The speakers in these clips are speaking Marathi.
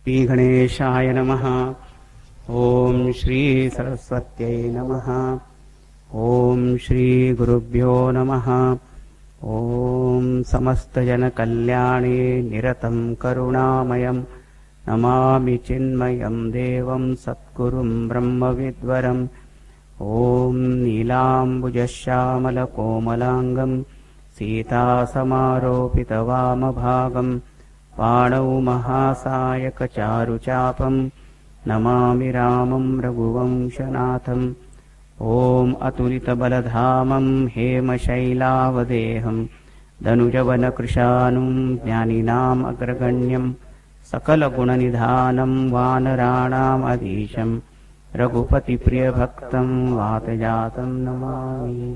श्री गणेशाय नमः। ओम श्री सरस्वत्यै नमः। ओम श्री गुरुभ्यो नमः। ओम समस्त जन कल्याणे निरतं करुणामयं नमामि चिन्मयं देवं सद्गुरुं ब्रह्मविद्वरम्। ओम नीलाम्बुजश्यामलकोमलाङ्गं सीतासमारोपितवामभागम् पाणौ महासायकचारुचापं नमामि रामं रघुवंशनाथम्। ओम अतुलितबलधामं हेमशैलावदेहं धनुजवनकृशानुं ज्ञानिनाम् अग्रगण्यं सकलगुणनिधानं वानराणामधीशं रघुपतिप्रियभक्तं वातजातं नमामि।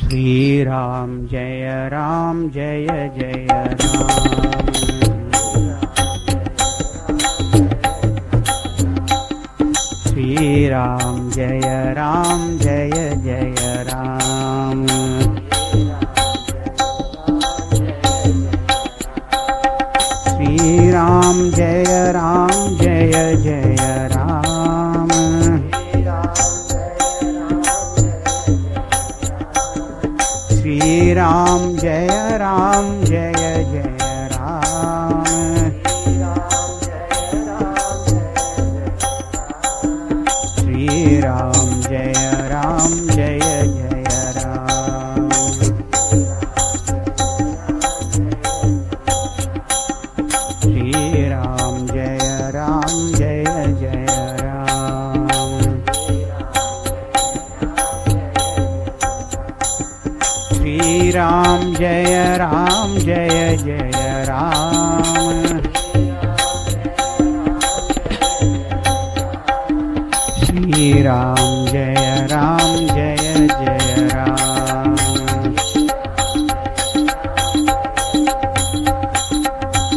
श्री राम जय जय राम। श्री राम जय जय राम। श्री राम जय जय राम। श्री राम जय जय राम। श्री राम जय जय राम। श्री राम जय जय राम। श्री राम जय जय राम। श्री राम जय जय राम।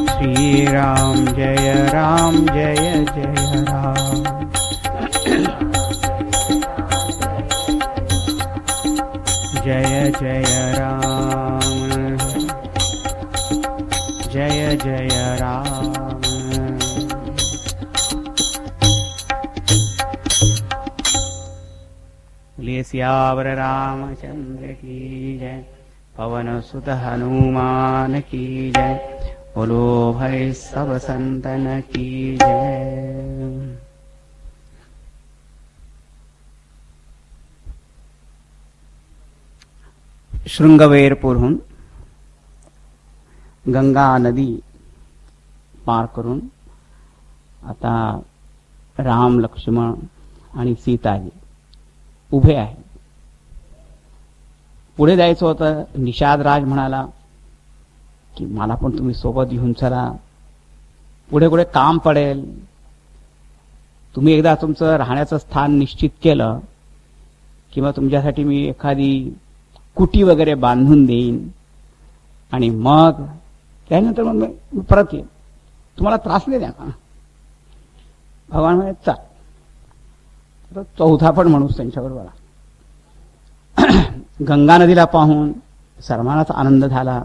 श्री राम जय जय राम। जय जय राम। जय जय राम। बोलिए सियावर रामचंद्र की जय। पवन सुत हनुमान की जय। बोलो भाई सब संतन की जय। शृंगवेरपूरहून गंगा नदी पार करून आता राम लक्ष्मण आणि सीताजी उभे आहे. पुढे जायचं होतं. निषादराज म्हणाला की मला पण तुम्ही सोबत घेऊन चला, पुढे पुढे काम पडेल. तुम्ही एकदा तुमचं राहण्याचं स्थान निश्चित केलं किंवा तुमच्यासाठी मी एखादी कुटी वगैरे बांधून देईन आणि मग त्यानंतर मग मी परत येईन, तुम्हाला त्रास नाही द्या का. भगवान म्हणे चाल. चौथा पण माणूस त्यांच्याबरोबर आला. गंगा नदीला पाहून सर्वांनाच आनंद झाला.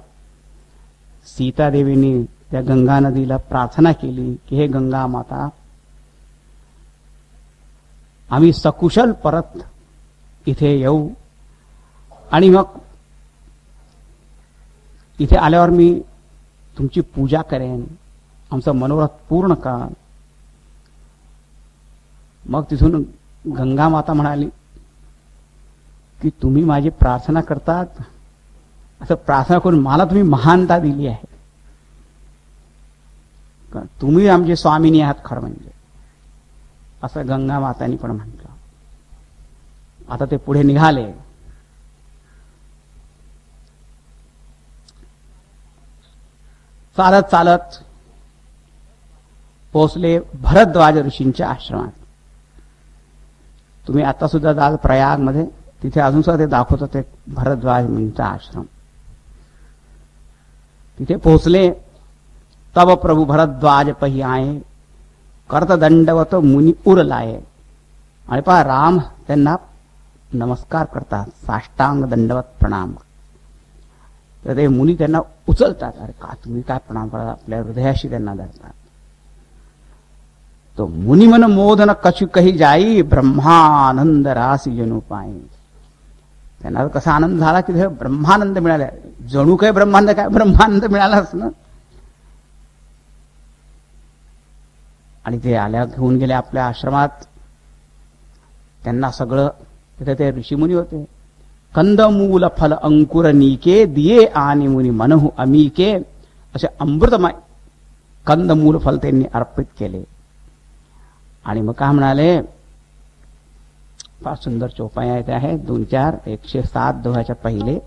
सीतादेवींनी त्या गंगा नदीला प्रार्थना केली की हे गंगा माता, आम्ही सकुशल परत इथे येऊ आणि मग इथे आल्यावर मी तुमची पूजा करेन, आमचं मनोरथ पूर्ण करा. मग तिथून गंगा माता म्हणाली की तुम्ही माझी प्रार्थना करतात, असं प्रार्थना करून मला तुम्ही महानता दिली आहे. तुम्ही आमचे स्वामिनी आहात खरं म्हणजे, असं गंगा मातांनी पण म्हटलं. आता ते पुढे निघाले. चालत चालत पोहोचले भरद्वाज ऋषींच्या आश्रमात. तुम्ही आता सुद्धा जाल प्रयाग मध्ये, तिथे अजून सुद्धा ते दाखवत होते भरद्वाज मुनींचा आश्रम. तिथे पोहोचले. तब प्रभु भरद्वाज पही आये, करत दंडवत मुनी उर लाये. आणि पहा राम त्यांना नमस्कार करतात, साष्टांग दंडवत प्रणाम. तर ते मुनी त्यांना उचलतात. अरे का तुम्ही काय प्रणाम करा, आपल्या हृदयाशी त्यांना धरतात. तो मुनी मन मोदन कछु कही जाई, ब्रह्मानंद रासी जणू पायी. त्यांना कसा आनंद झाला की ब्रह्मानंद मिळाला. जणू काय ब्रह्मानंद, काय ब्रह्मानंद मिळालाच ना. आणि ते आल्या, घेऊन गेले आपल्या आश्रमात. त्यांना सगळं, तिथे ते ऋषीमुनी होते. कंदमूल फल अंकुर नीके, दिये आणि मुनी मनहु अमीके, असे अमृतमय कंदमूल फल त्यांनी अर्पित केले. आणि मग काय म्हणाले, फार सुंदर चौपाई आहेत आहे, 2-4 107 दोहाच्या पहिले.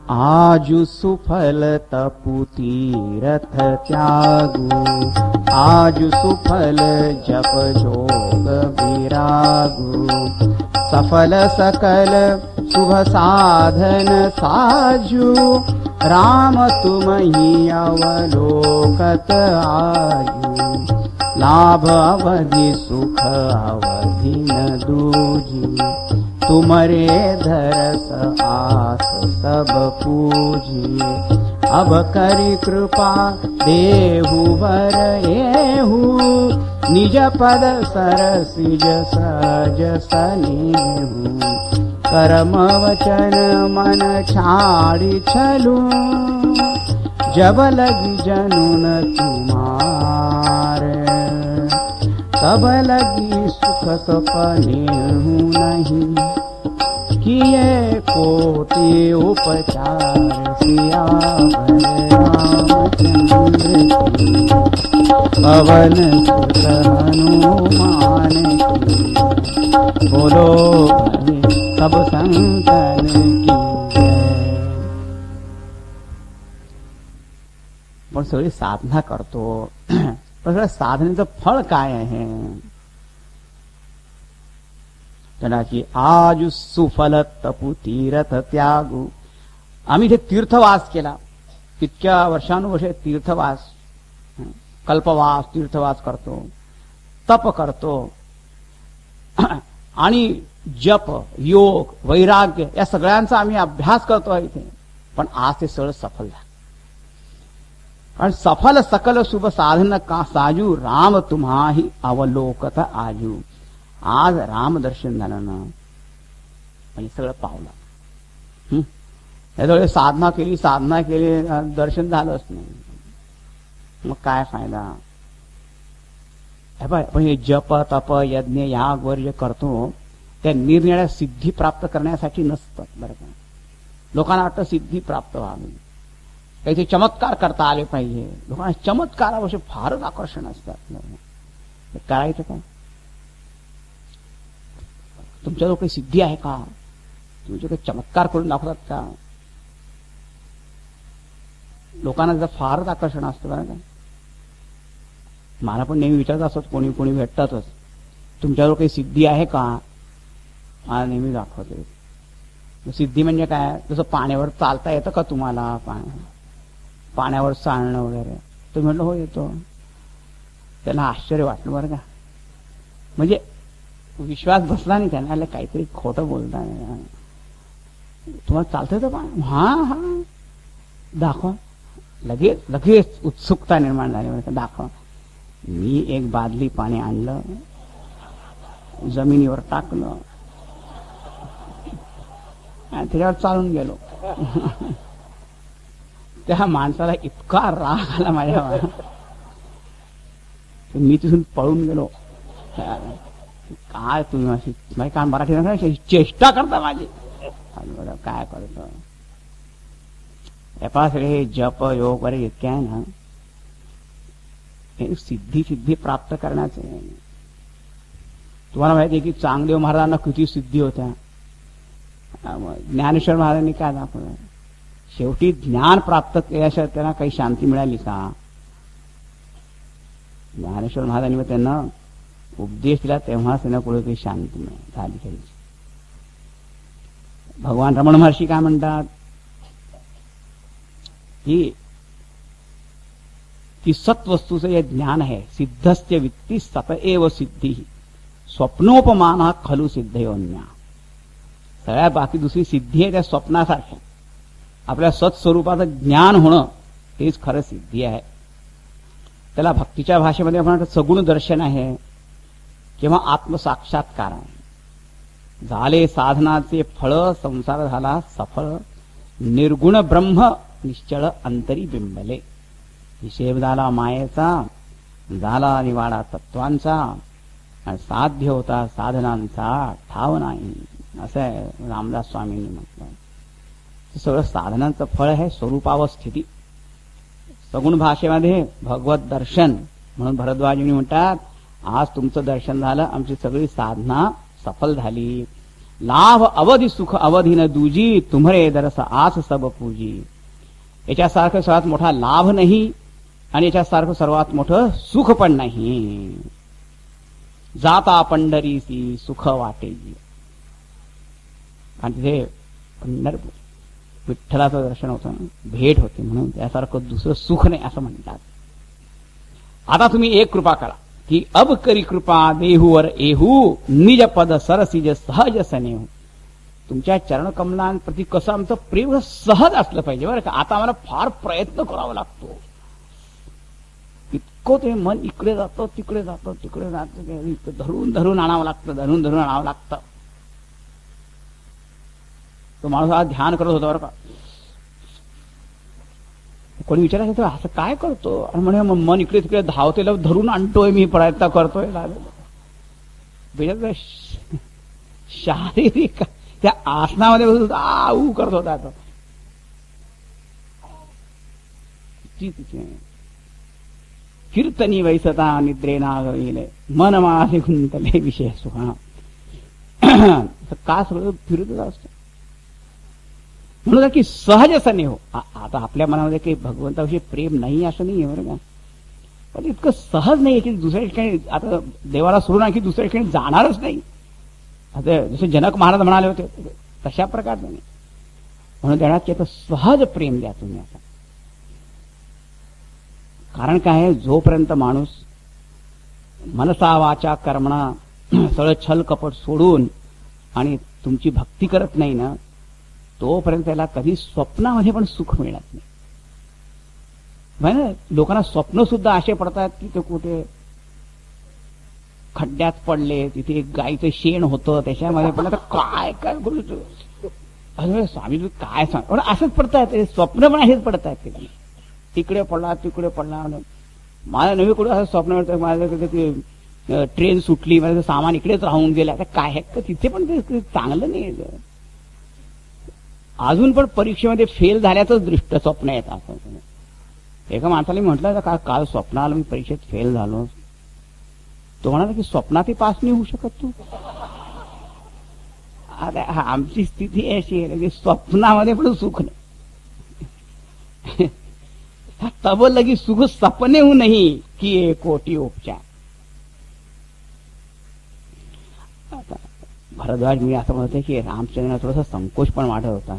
आजु सुफल तपु तीरथ त्यागु, आजु सुफल जप जोग विरागु, सफल सकल शुभ साधन साजु, राम तुमहि अवलोकत आजु, लाभ अवधि सुख अवधि न दूजी, तुमरे धरस आस सब पूजी, अब करी कृपा देहु वर एहु, निज पद सरसिज सज सनेहु, कर्म वचन मन छाड़ी छलू, जब लगी जनून तुम्हारे, तब लगी सुख सपने नहीं, किए कोटि उपचार सियावर रामचंद्र की, पवन सुत हनुमान की, बोलो भाई सब संतन की जय. पण सगळी साधना करतो, पण सगळ्या साधनेचं फळ काय आहे. त्याची आजु सुफल तपु तीर्थ त्यागू. आम्ही इथे तीर्थवास केला, इतक्या वर्षानुवर्ष तीर्थवास, कल्पवास, तीर्थवास करतो, तप करतो, आणि जप, योग, वैराग्य या सगळ्यांचा आम्ही अभ्यास करतो इथे. पण आज ते सगळं सफल झालं. कारण सफल सकल शुभ साधन का साजू, राम तुम्हाही अवलोकत आजू. आज राम दर्शन झालं ना, आणि सगळं पावलं. त्याच्यामुळे साधना केली, दर्शन झालंच नाही, मग काय फायदा. आपण हे जप तप यज्ञ याग वर जे करतो, त्या निरनिराळ्या सिद्धी प्राप्त करण्यासाठी नसतं बरं का. लोकांना वाटतं सिद्धी प्राप्त व्हावी, काहीतरी चमत्कार करता आले पाहिजे. लोकांना चमत्काराविषयी फारच आकर्षण असतात. करायचं काय. तुमच्याजवळ काही सिद्धी आहे का, तुमचे काही चमत्कार करून दाखवतात का. लोकांना जर फारच आकर्षण असतं बरं का. मला पण नेहमी विचारत असत, कोणी कोणी भेटतातच, तुमच्याजवळ काही सिद्धी आहे का. मला नेहमी दाखवते. सिद्धी म्हणजे काय, जसं पाण्यावर चालता येतं का तुम्हाला, पाण्यावर चालणं वगैरे. तर म्हटलं हो येतो. त्यांना आश्चर्य वाटलं बरं का. म्हणजे विश्वास बसला नाही त्यांना, आलं काहीतरी खोटं बोलता. तुम्हाला चालतं तर पाणी, हा दाखवा. लगेच उत्सुकता निर्माण झाली बरं का. दाखवा. मी एक बादली पाणी आणलं, जमिनीवर टाकलं, आणि त्याच्यावर चालून गेलो. त्या माणसाला इतका राग आला माझ्यावर, मी तिथून पळून गेलो. काय तुम्ही अशी काय मराठी चेष्टा करता माझी, काय करतो. हे जप योग वगैरे इतके आहे ना, हे सिद्धी प्राप्त करण्याचे. तुम्हाला माहिती आहे की चांगदेव महाराजांना किती सिद्धी होत्या. ज्ञानेश्वर महाराजांनी काय दाखवलं, शेवटी ज्ञान प्राप्त केल्याशिवाय त्यांना काही शांती मिळाली का. ज्ञानेश्वर महाराजांनी त्यांना उपदेश दिला, तेव्हाच त्यांना कुठे काही शांती झाली पाहिजे. भगवान रमण महर्षी काय म्हणतात की सत्वस्तूचं हे ज्ञान आहे, सिद्धस्य वित्ती सत एव सिद्धी, स्वप्नोपमान खलु सिद्धयोन्या. सगळ्या बाकी दुसरी सिद्धी आहे त्या स्वप्नासारख्या. आपल्या सत्स्वरूपाचं ज्ञान होणं हेच खरं सिद्धी आहे. त्याला भक्तीच्या भाषेमध्ये आपण सगुण दर्शन आहे किंवा आत्मसाक्षात्कार आहे. झाले साधनाचे फळ, संसार झाला सफळ, निर्गुण ब्रह्म निश्चळ अंतरी बिंबले. हिशेब झाला मायेचा, झाला निवाडा तत्वांचा, आणि साध्य होता साधनांचा ठाव नाही, असं आहे रामदास स्वामींनी म्हटलं. सगळं साधनांचं फळ आहे स्वरूपावस्थिती. सगुण भाषेमध्ये भगवत दर्शन म्हणून भरद्वाजमुनी म्हणतात, आज तुमचं दर्शन झालं, आमची सगळी साधना सफल झाली. लाभ अवधि सुख अवधि न दूजी, तुम्हरे दरस आस सब पूजी. याच्यासारखं सर्वात मोठा लाभ नाही आणि याच्यासारखं सर्वात मोठं सुख पण नाही. जाता पंढरीसी सुख वाटेजी. आणि तिथे पंढरपूर विठ्ठलाचं दर्शन होतं, भेट होते, म्हणून त्यासारखं दुसरं सुख नाही असं म्हणतात. आता तुम्ही एक कृपा करा की अब करी कृपा देहूवर एहू, निज पद सरसिज सहज सनेहू. तुमच्या चरणकमलांप्रती कसं आमचं प्रेम सहज असलं पाहिजे बरं का. आता आम्हाला फार प्रयत्न करावा लागतो. इतकं ते मन इकडे जातं तिकडे जातं तिकडे जातं, धरून धरून आणावं लागतं, धरून धरून आणावं लागतं. तो माणूस आज ध्यान करत होता बरं का. कोणी विचारायचं असं काय करतो, आणि म्हणे मन इकडे तिकडे धावते, धरून आणतोय मी, प्रयत्न करतोय. शारीरिक त्या आसनामध्ये आऊ करत होता. कीर्तनी वैसता निद्रेना गविले, मन माझे गुंतले विषय सुहा. का सगळं फिरतच असतं. म्हणून की सहज सने हो. आता आपल्या मनामध्ये काही भगवंताविषयी प्रेम नाही असं नाही आहे बरं का, पण इतकं सहज नाही की दुसऱ्या ठिकाणी आता देवाला सोडून आणखी दुसऱ्या ठिकाणी जाणारच नाही. आता जसे जनक महाराज म्हणाले होते तशा प्रकारचं नाही. म्हणून देण्यात की आता सहज प्रेम द्या तुम्ही. आता कारण काय आहे, जोपर्यंत माणूस मनसा वाचा कर्मणा सगळं छल कपट सोडून आणि तुमची भक्ती करत नाही ना, तोपर्यंत त्याला कधी स्वप्नामध्ये पण सुख मिळत नाही. लोकांना स्वप्न सुद्धा असे पडतात की ते कुठे खड्ड्यात पडले, तिथे एक गायचं शेण होतं, त्याच्यामध्ये पडलं, तर काय काय बोलतो अरे स्वामी काय सांग, पण असंच पडतात स्वप्न, पण असेच पडतात. ते तिकडे पडला तिकडे पडला. मला नवी कुठे असं स्वप्न मिळतं, माझं ट्रेन सुटली, माझं सामान इकडेच राहून गेलं, आता काय आहे तिथे पण ते चांगलं नाही. अजून पण परीक्षेमध्ये फेल झाल्याचंच दृष्ट स्वप्न येत. असं एका माणसाने म्हटलं का काल स्वप्नाला मी परीक्षेत फेल झालो. तो म्हणाला की स्वप्नातही पास नाही होऊ शकत तू. आता आमची स्थिती अशी आहे की स्वप्नामध्ये पण सुख नाही. तब लगी सुख सपने हूं नहीं किए कोटी उपचार. आता भरद्वाज मी असं म्हणते की रामचंद्राला थोडासा संकोच पण वाटत होता.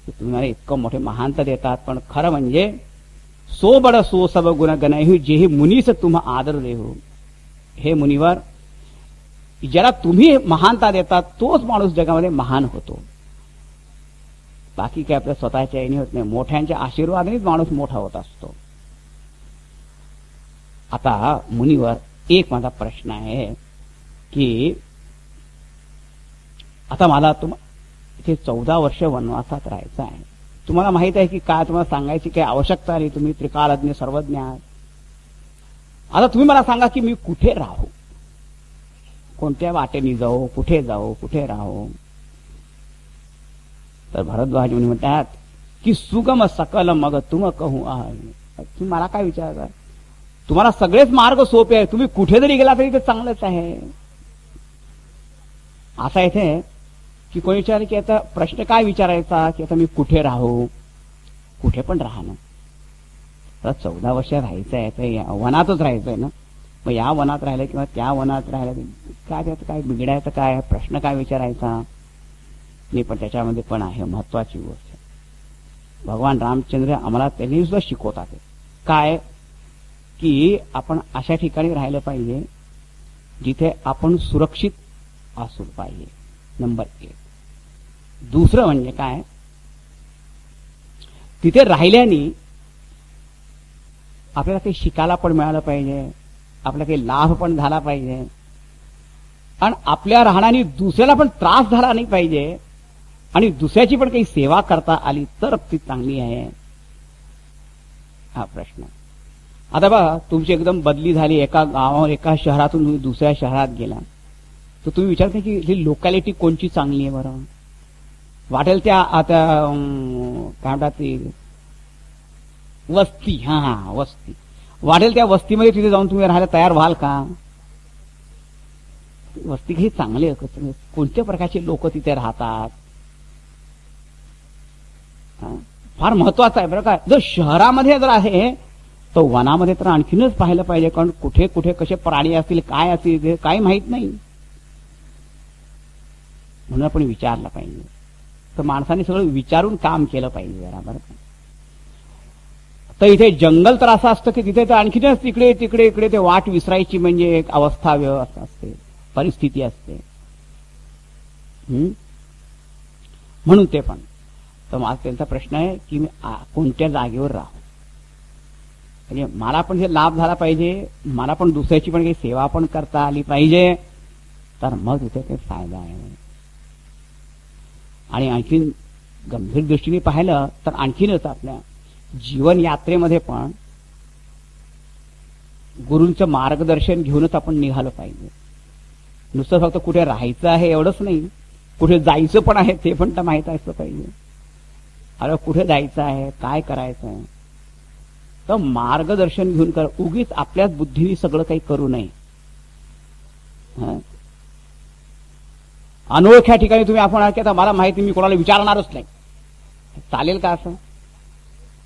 तुम्ही मला इतकं मोठे महानता देतात, पण खरं म्हणजे सो बड सो सब गुण गणहु जेही मुनीस तुम आदर देहू. हे मुनिवर, ज्याला तुम्ही महानता देतात तोच माणूस जगामध्ये महान होतो. बाकी काय आपल्या स्वतःच्या याने होत नाही, मोठ्यांच्या आशीर्वादानेच माणूस मोठा होत असतो. आता मुनिवर, एक माझा प्रश्न आहे की आता मला इथे 14 वर्ष वनवासात राहायचं आहे. तुम्हाला माहित आहे की काय, तुम्हाला सांगायची काही आवश्यकता नाही, तुम्ही त्रिकालज्ञ सर्वज्ञ आहात. आता तुम्ही मला सांगा की मी कुठे राहू, कोणत्या वाटेने जाऊ, कुठे जाऊ, कुठे राहू. तर भरद्वाज मुनी म्हणतात की सुगम सकल मग तुम कहू आहे. तुम्ही मला काय विचारता, तुम्हाला सगळेच मार्ग सोपे आहे, तुम्ही कुठे जरी गेला तरी ते चांगलंच आहे. असा इथे की कोणी विचारलं की आता प्रश्न काय विचारायचा की आता मी कुठे राहू, कुठे पण राहणं. आता 14 वर्ष राहायचं आहे, तर वनातच राहायचंय ना, मग या वनात राहिलं किंवा त्या वनात राहिलं काय, त्यात काय बिघडायचं काय, प्रश्न काय विचारायचा नाही. पण त्याच्यामध्ये पण आहे महत्वाची गोष्ट. भगवान रामचंद्र आम्हाला त्यांनी सुद्धा शिकवतात काय की आपण अशा ठिकाणी राहिलं पाहिजे जिथे आपण सुरक्षित असू पाहिजे. नंबर 1. दुसरं म्हणजे काय, तिथे राहिल्याने आपल्याला काही शिकायला पण मिळालं पाहिजे, आपल्याला काही लाभ पण झाला पाहिजे, आणि आपल्या राहण्याने दुसऱ्याला पण त्रास झाला नाही पाहिजे, आणि दुसऱ्याची पण काही सेवा करता आली तर ती चांगली आहे. हा प्रश्न. आता बघा, तुमची एकदम बदली झाली, एका गावावर एका शहरातून तुम्ही दुसऱ्या शहरात गेला, तर तुम्ही विचार करा की ही लोकॅलिटी कोणची चांगली आहे बरं. वाटेल त्या आता काय म्हणतात ती वस्ती, हा वस्ती, वाटेल त्या वस्तीमध्ये तिथे जाऊन तुम्ही राहायला तयार व्हाल का? वस्ती काही चांगली आहे, कोणत्या प्रकारचे लोक तिथे राहतात, फार महत्वाचं आहे बरं का. जर शहरामध्ये जर आहे तर वनामध्ये तर आणखीनच पाहायला पाहिजे, कारण कुठे कुठे कसे प्राणी असतील, काय असतील, काही माहित नाही, म्हणून आपण विचारलं पाहिजे. तर माणसाने सगळं विचारून काम केलं पाहिजे जरा बरं का. तर इथे जंगल तर असं असतं की तिथे तर आणखीनच तिकडे तिकडे इकडे ते वाट विसरायची म्हणजे एक अवस्था व्यवस्था असते, परिस्थिती असते. म्हणून ते पण. तर माझा त्यांचा प्रश्न आहे की मी कोणत्या जागेवर राहू, म्हणजे मला पण हे लाभ झाला पाहिजे, मला पण दुसऱ्याची पण काही सेवा पण करता आली पाहिजे, तर मग तिथे काही फायदा आहे. आणि आणखीन गंभीर दृष्टीने पाहिलं तर आणखीनच आपल्या जीवन यात्रेमध्ये पण गुरूंचं मार्गदर्शन घेऊनच आपण निघालं पाहिजे. नुसतं फक्त कुठे राहायचं आहे एवढंच नाही, कुठे जायचं पण आहे ते पण तर माहित असलं पाहिजे. अरे कुठे जायचं आहे, काय करायचं आहे, तर मार्गदर्शन घेऊन कर. उगीच आपल्याच बुद्धीने सगळं काही करू नये. अनोळख्या ठिकाणी तुम्ही आपण आता मला माहिती, मी कोणाला विचारणारच नाही, चालेल का? असं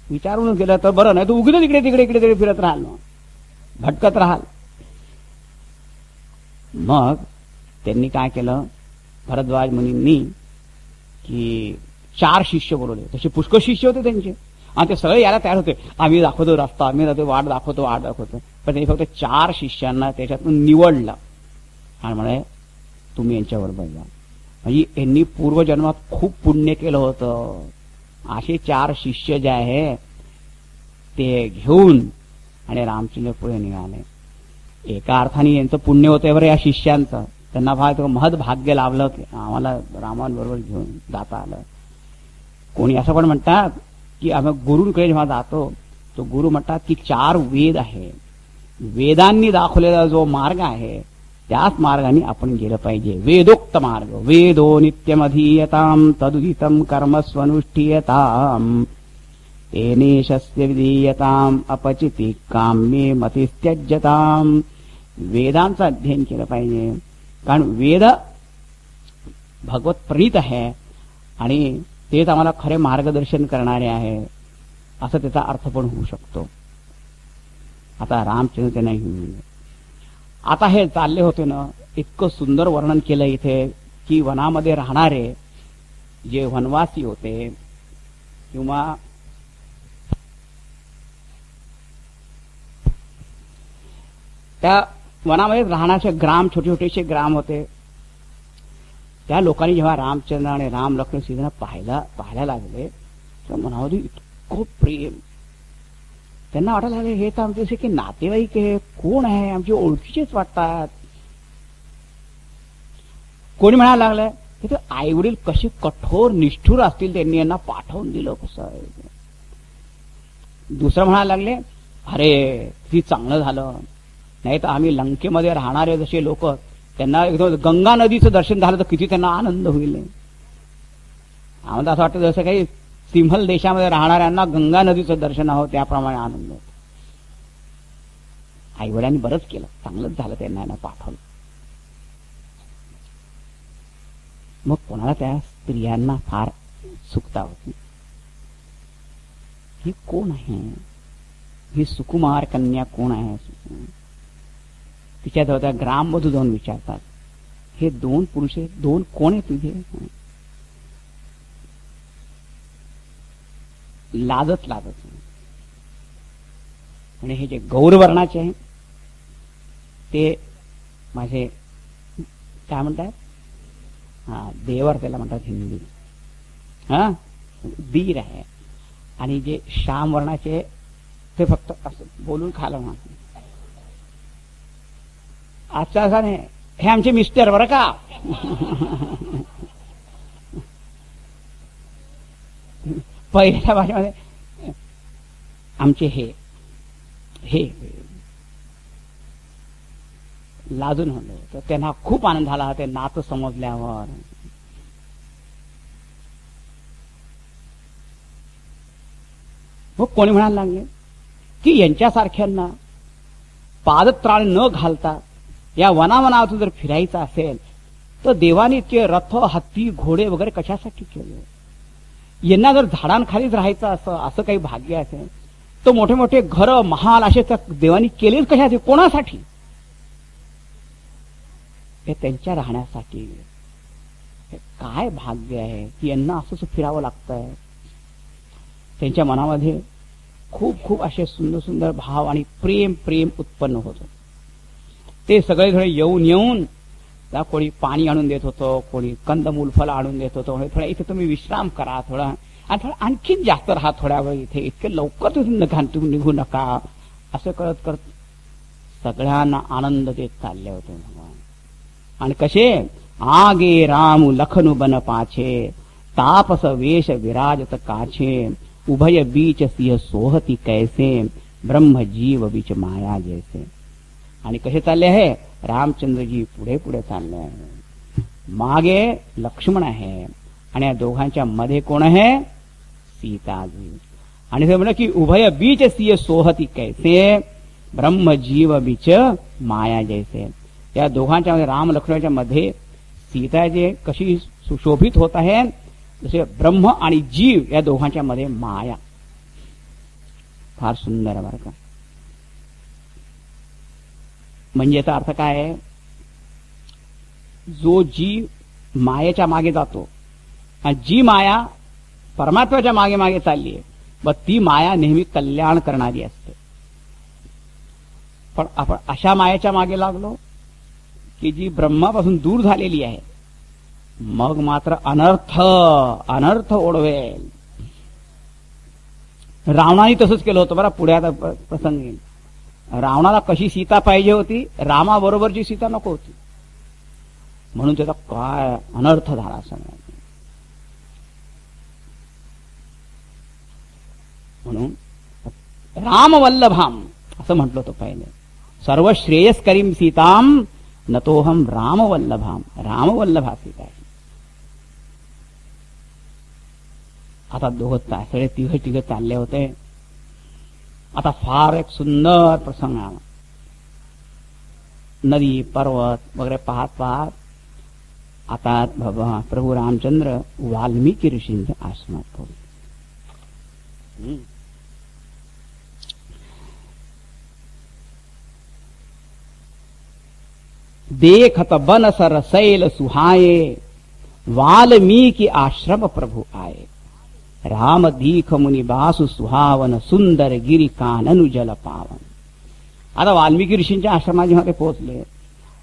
विचारून गेलं तर बरं, नाही तर उगीच इकडे तिकडे इकडे तिकडे फिरत राहाल, भटकत राहाल. मग त्यांनी काय केलं, भरद्वाज मुनींनी, की 4 शिष्य बोलवले. तसे पुष्कळ शिष्य होते त्यांचे, आणि ते सगळे यायला तयार होते, आम्ही दाखवतो रस्ता, आम्ही वाट दाखवतो. पण त्यांनी फक्त 4 शिष्यांना त्याच्यातून निवडलं आणि म्हणे तुम्ही यांच्याबरोबर जा. म्हणजे यांनी पूर्वजन्मात खूप पुण्य केलं होतं. असे 4 शिष्य जे आहे ते घेऊन आणि रामचंद्र पुढे निघाले. एका अर्थाने यांचं पुण्य होतं बरं या शिष्यांचं, त्यांना महत् भाग्य लाभलं की आम्हाला रामांबरोबर घेऊन जाता आलं. कोणी असं पण म्हणतात की आम्ही गुरूंकडे जेव्हा जातो तो गुरु म्हणतात की 4 वेद आहे, वेदांनी दाखवलेला जो मार्ग आहे त्याच मार्गाने आपण गेलं पाहिजे. वेदोक्त मार्ग, वेदो नित्यमधीयताम तदुदितम कर्मस्वनुष्ठीयताम तेनेशस्य विधीयताम अपचिति काम्ये मतिस्त्यज्यताम. वेदांचं अध्ययन केलं पाहिजे, कारण वेद भगवत प्रणीत आहे आणि तेच आम्हाला खरे मार्गदर्शन करणारे आहे, असं त्याचा अर्थ पण होऊ शकतो. आता रामचंद्र ते नाही. आता हे चालले होते ना, इतकं सुंदर वर्णन केलं इथे की वनामध्ये राहणारे जे वनवासी होते किंवा त्या वनामध्ये राहण्याचे ग्राम, छोटे छोटेसे ग्राम होते, त्या लोकांनी जेव्हा रामचंद्र आणि राम लक्ष्मण सीतेला पाहायला लागले तर मनामध्ये इतकं प्रेम, त्यांना वाटायला लागले हे तर आमचे की नातेवाईक आहे, कोण आहे, आमची ओळखीचेच वाटतात. कोणी म्हणायला लागलं की आई वडील कसे कठोर निष्ठुर असतील, त्यांनी यांना पाठवून दिलं कसं आहे. दुसरं म्हणायला लागले अरे किती चांगलं झालं, नाही तर आम्ही लंकेमध्ये राहणारे जसे लोक त्यांना एकदम गंगा नदीचं दर्शन झालं तर किती त्यांना आनंद होईल. आम्हाला असं वाटतं जसं काही सिंहल देशामध्ये राहणाऱ्यांना गंगा नदीचं दर्शन हवं त्याप्रमाणे आनंद होतो. आई वडिलांनी बरंच केलं, चांगलंच झालं त्यांना पाठवलं. मग कोणाला त्या स्त्रियांना फार उत्सुकता होती, ही कोण आहे, ही सुकुमार कन्या कोण आहे. तिच्या जवळ त्या ग्राम मधून जाऊन विचारतात, हे 2 पुरुष 2 कोण आहे तुझे. लाजत आणि हे जे गौरवर्णाचे आहे ते माझे काय म्हणतात हा देवर त्याला म्हणतात हिंदी. हा दीर आहे. आणि जे श्याम वर्णाचे ते फक्त असं बोलून खायला म्हणतात. आजचा असा नाही, हे आमचे मिस्टर बरं का. पहिल्या भाषेमध्ये आमचे हे लाजून म्हणलो. तर त्यांना खूप आनंद झाला ते नातं समजल्यावर. मग कोणी म्हणायला लागले की यांच्यासारख्यांना पादत्राण न घालता या वनावनातून जर फिरायचं असेल तर देवाने इतके रथ, हत्ती, घोडे वगैरे कशासाठी केले? यांना जर झाडांखालीच राहायचं असं काही भाग्य असेल तर मोठे मोठे घर, महाल असे तर देवानी केलेच कशासाठी, कोणासाठी? हे त्यांच्या राहण्यासाठी. हे काय भाग्य आहे की यांना असंच फिरावं लागतंय. त्यांच्या मनामध्ये खूप खूप असे सुंदर सुंदर भाव आणि प्रेम उत्पन्न होतं. ते सगळे जण येऊन त्या कोणी पाणी आणून देत होतं, कोणी कंदमूल फळ आणून देत होतं. थोडा इथे तुम्ही विश्राम करा, थोडा आणि थोडा आणखीन जास्त राहा थोड्या वेळ इथे, इतके लवकर तुम्ही निघू नका, असं करत करत सगळ्यांना आनंद देत चालले होते भगवान. आणि कसे आगे राम लखनु बन पाछे, तापस वेश विराजत काछे, उभय बीच सिंह सोहती कैसे, ब्रह्म जीव बीच माया जैसे. आणि कसे चालले आहे रामचंद्रजी पुढे पुढे चालले आहे, मागे लक्ष्मण आहे आणि या दोघांच्या मध्ये कोण आहे? सीताजी. आणि ते म्हणलं की उभय बीच सिंह सोहती कैसे, ब्रह्म जीव बीच माया जैसे. या दोघांच्या मध्ये राम लक्ष्मणाच्या मध्ये सीताजी कशी सुशोभित होत आहे, जसे ब्रह्म आणि जीव या दोघांच्या मध्ये माया. फार सुंदर आहे बरं का. म्हणजे याचा अर्थ काय आहे? जो जीव मायेच्या मागे जातो आणि जी माया परमात्म्याच्या मागे मागे चालली आहे, व ती माया नेहमी कल्याण करणारी असते. पण आपण अशा मायेच्या मागे लागलो की जी ब्रह्मापासून दूर झालेली आहे, मग मात्र अनर्थ ओढवेल. रावणाने तसंच केलं होतं बरं. पुढे आता प्रसंग येईल. रावणाला कशी सीता पाहिजे होती, रामाबरोबरची सीता नको होती, म्हणून त्याचा काय अनर्थ झाला असं. म्हणून रामवल्लभाम असं म्हटलं होतं पहिले. सर्व श्रेयस करीम सीताम नतोहम रामवल्लभाम. रामवल्लभा सीता. आता दोघं सगळे तिघ चालले होते. आता फार एक सुंदर प्रसंग आला. नदी पर्वत वगैरे पाहत पाहत आता प्रभू रामचंद्र वाल्मिकी ऋषींच्या आश्रमात पोहोचले. देखत बन सर सैल सुहाये, वाल्मीकि आश्रम प्रभु आए. राम दीख मुनि बासु सुहावन, सुंदर गिरी काननु जल पावन. आता वाल्मिकी ऋषींच्या आश्रमामध्ये पोहोचले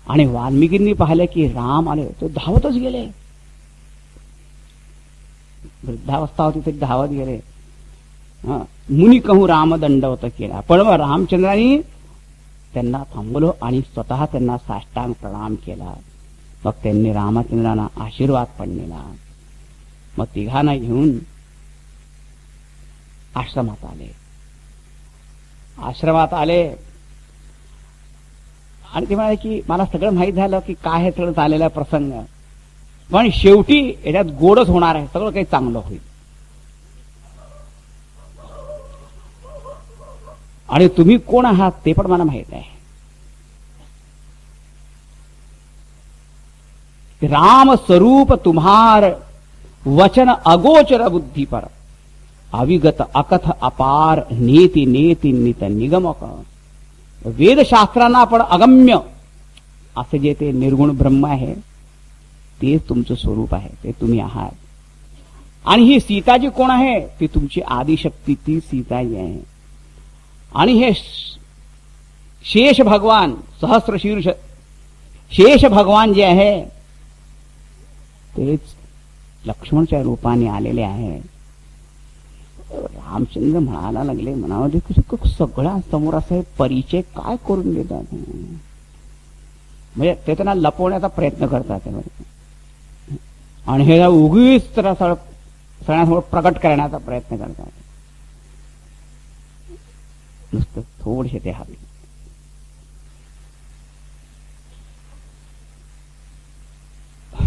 आणि वाल्मिकींनी पाहिलं की राम आले. तो धावतच गेले. वृद्धावस्था होती तरी धावत गेले. मुनी कहू राम दंडवत केला. पण मग रामचंद्रांनी त्यांना थांबवलं आणि स्वतः त्यांना साष्टांग प्रणाम केला. मग त्यांनी रामचंद्रांना आशीर्वाद पण दिला. मग तिघांना घेऊन आश्रमात आले आणि ते म्हणाले की मला सगळं माहीत झालं की काय हे सगळं झालेला प्रसंग, पण शेवटी याच्यात गोडच होणार आहे, सगळं काही चांगलं होईल. आणि तुम्ही कोण आहात ते पण मला माहित आहे. राम स्वरूप तुम्हार वचन अगोचर बुद्धि पर, अविगत अकथ अपार नेति नेति नित निगमक. वेदशास्त्रांना आपण अगम्य असे जे ते निर्गुण ब्रह्म आहे ते तुमचं स्वरूप आहे, ते तुम्ही आहात. आणि ही सीताजी कोण आहे? ती तुमची आदिशक्ती, ती सीताजी आहे. आणि हे शेष भगवान सहस्रशीर्ष शेष भगवान जे आहे तेच लक्ष्मणच्या रूपाने आलेले आहे. रामचंद्र म्हणायला लागले मनामध्ये कसं सगळ्या समोर असं परिचय काय करून देतात, म्हणजे ते त्यांना लपवण्याचा प्रयत्न करतात आणि हे उगीच तर सगळ्यांसमोर प्रकट करण्याचा प्रयत्न करतात. नुसतं थोडेसे ते हवे.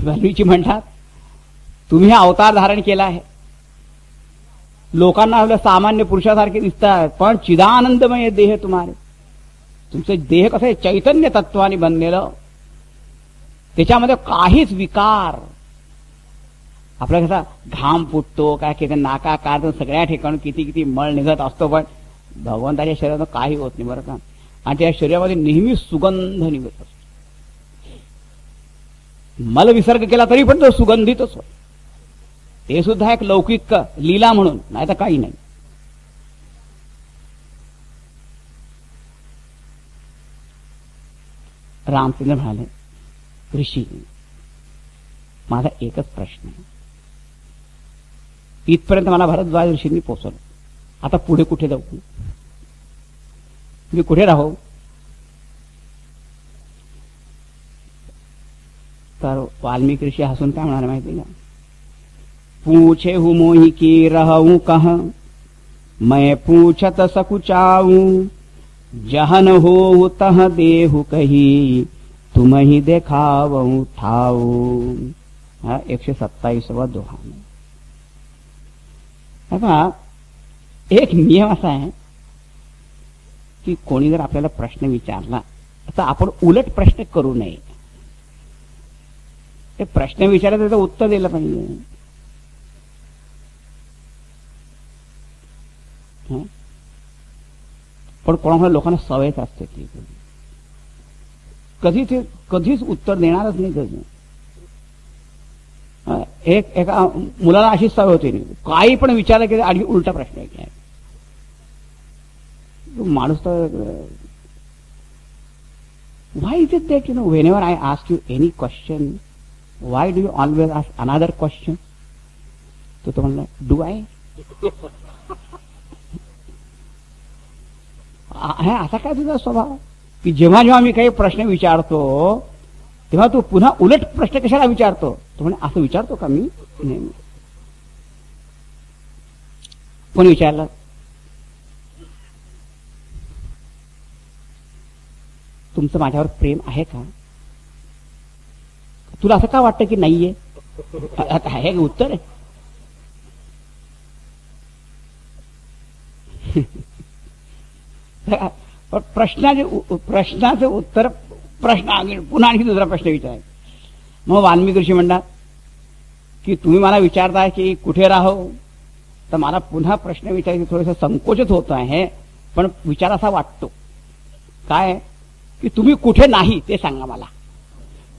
वाल्मिकी म्हणतात तुम्ही हा अवतार धारण केला आहे, लोकांना आपल्या सामान्य पुरुषासारखे दिसतात, पण चिदानंदमय देह तुम्हारे, तुमचे देह कसं आहे चैतन्य तत्वाने बनलेलं, त्याच्यामध्ये काहीच विकार, आपला कसा घाम फुटतो काय किती नाका कार सगळ्या ठिकाणी किती किती मळ निघत असतो, पण भगवंताच्या शरीरात काही होत नाही बरं का. आणि त्या शरीरामध्ये नेहमी सुगंध निघत असतो. मल विसर्ग केला तरी पण तो सुगंधितच होतो. हे सुद्धा एक लौकिक लीला म्हणून, नाही तर काही नाही. रामचंद्र म्हणाले ऋषी माझा एकच प्रश्न आहे, इथपर्यंत मला भरद्वाज ऋषींनी पोहोचवलं, आता पुढे कुठे जाऊ, मी कुठे राहू. तर वाल्मिकी ऋषी हसून काय म्हणाले माहिती का, पूछे हूं मोहि की रहूं कहाँ, मैं पूछत सकुचाऊं, जहन हो तह देहु कही, तुम ही देखावऊं ठाऊ. 127वा दोहा. आता एक नियम असा आहे की कोणी जर आपल्याला प्रश्न विचारला तर आपण उलट प्रश्न करू नये. ते प्रश्न विचारला त्याचं उत्तर दिलं पाहिजे. पण कोणाला लोकांना सवयच असते ती कधीच उत्तर देणारच नाही. कधी एका मुलाला अशीच सवय होती नाही, काही पण विचारलं की आणि उलटा प्रश्न आहे. माणूस तर why is it that whenever I ask you any question, why do you always ask another question? तो म्हणला डू आय. असा काय तुझा स्वभाव की जेव्हा जेव्हा मी काही प्रश्न विचारतो तेव्हा तू पुन्हा उलट प्रश्न कशाला विचारतो. तो म्हणे असं विचारतो का मी. कोण विचारलं. तुमचं माझ्यावर प्रेम आहे का. तुला असं का वाटतं की नाहीये. आहे उत्तर आहे. प्रश्नाचे उत्तर प्रश्न पुन्हा आणखी दुसरा प्रश्न विचारायचा. मग वाल्मिकी ऋषी म्हणतात की तुम्ही मला विचारताय की कुठे राहो, तर मला पुन्हा प्रश्न विचारायचे थोडंसं संकोचित होत आहे, पण विचार असा वाटतो काय की तुम्ही कुठे नाही ते सांगा मला.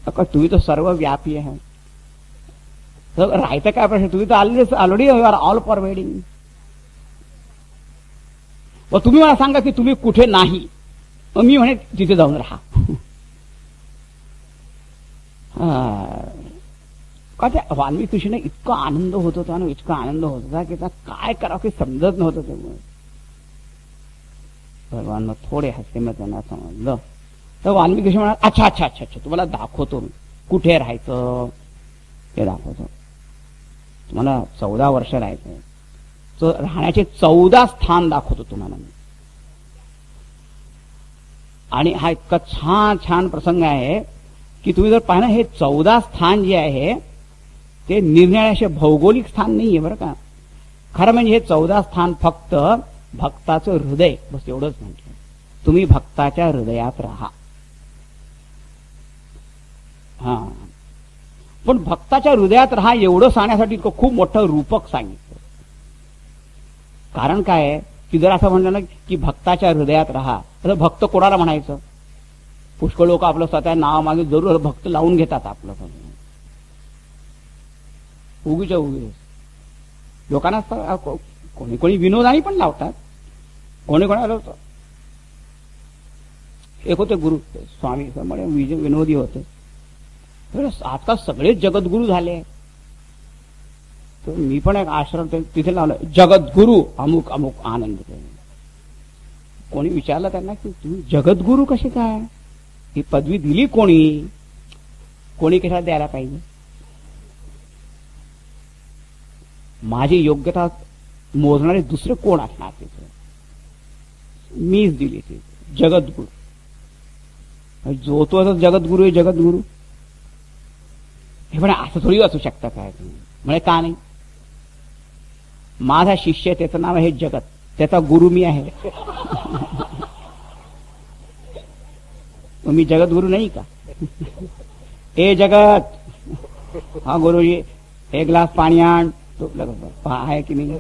तुम्ही तर सर्व व्यापी आहे, राहायचं काय प्रश्न. तुम्ही तर already you are all pervading. व तुम्ही मला सांगा की तुम्ही कुठे नाही, मग मी म्हणे तिथे जाऊन राहा. वाल्मिकी ऋषीने इतका आनंद होत होता ना, इतका आनंद होत होता की काय करावं की समजत नव्हतं. त्यामुळे भगवान मग थोडे हसले, मग त्यांना समजलं. तर वाल्मिकी ऋषी म्हणाला अच्छा अच्छा अच्छा अच्छा तुम्हाला दाखवतो मी कुठे राहायचं ते दाखवतो. तुम्हाला 14 वर्ष राहायचं, तर राहण्याचे 14 स्थान दाखवतो तुम्हाला मी. आणि हा इतका छान छान प्रसंग आहे की तुम्ही जर पाहिलं हे 14 स्थान जे आहे ते निरनिराळे असे भौगोलिक स्थान नाहीये बरं का. खरं म्हणजे हे 14 स्थान फक्त भक्ताचं हृदय, बस एवढंच म्हटलं. तुम्ही भक्ताच्या हृदयात राहा. हा पण भक्ताच्या हृदयात राहा एवढं सांगण्यासाठी खूप मोठं रूपक सांगितलं. कारण काय आहे की जर असं म्हणलं ना की भक्ताच्या हृदयात राहा, तर भक्त कोणाला म्हणायचं. पुष्कळ लोक आपलं स्वतः नाव मागे जरूर भक्त लावून घेतात आपलं, उगीच्या उगीच लोकांना कोणी कोणी विनोदानी पण लावतात, कोणी कोणाला. एक होते गुरु स्वामी विनोदी होते. आजकाल सगळेच जगद्गुरु झाले. तर मी पण एक आश्रम तिथे लावलं, जगद्गुरु अमुक अमुक आनंद. कोणी विचारलं त्यांना की तुम्ही जगद्गुरु कसे काय, ही पदवी दिली कोणी, कोणी कशाला द्यायला पाहिजे. माझी योग्यता मोजणारे दुसरे कोण असणार तिथे, मीच दिली ती जगद्गुरु. जो तो असं जगद्गुरु आहे जगद्गुरु. हे पण असं थोडी असू शकतं काय तुम्ही, म्हणजे का नाही. माझा शिष्य त्याचं नाव आहे जगत, त्याचा गुरु मी आहे. मी जगद्गुरु नाही का. ए जगत, हा गुरुजी एक ग्लास पाणी आण, तो आहे की नाही.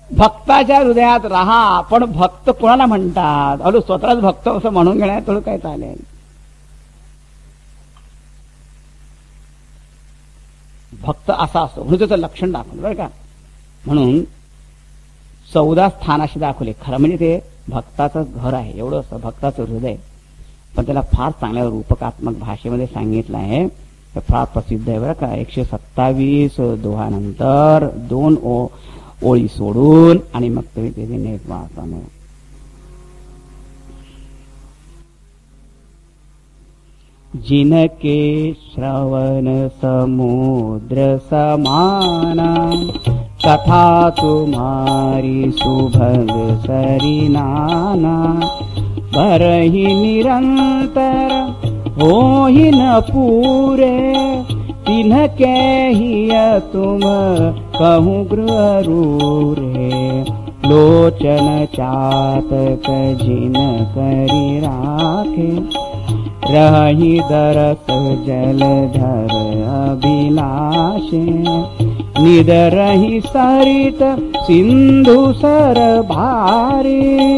भक्ताच्या हृदयात राहा. पण भक्त कोणाला म्हणतात, अलो स्वतःच भक्त असं म्हणून घेण्यात थोडं काय चालेल. भक्त असा असतो म्हणून त्याचं लक्षण दाखवलं बरं का. म्हणून 14 स्थान असे दाखवले. खरं म्हणजे ते भक्ताचं घर आहे एवढं असतं, भक्ताचं हृदय. पण त्याला फार चांगल्या रूपकात्मक भाषेमध्ये सांगितलं आहे. ते फार प्रसिद्ध आहे बरं का. 127 दोहानंतर 2 ओळी सोडून आणि मग तुम्ही ते नीट वाचा. जिनके श्रवण समुद्र समाना, कथा तुम्हारी सुभग सरिनाना. भरहि निरंतर होहि न पूरे, तिन्हके हिय तुम कहूँ गृहरूरे. लोचन चातक जिन करि राखे, रही दरस जलधर अभिलाषे. निदरहि सरित सिंधु सर भारी,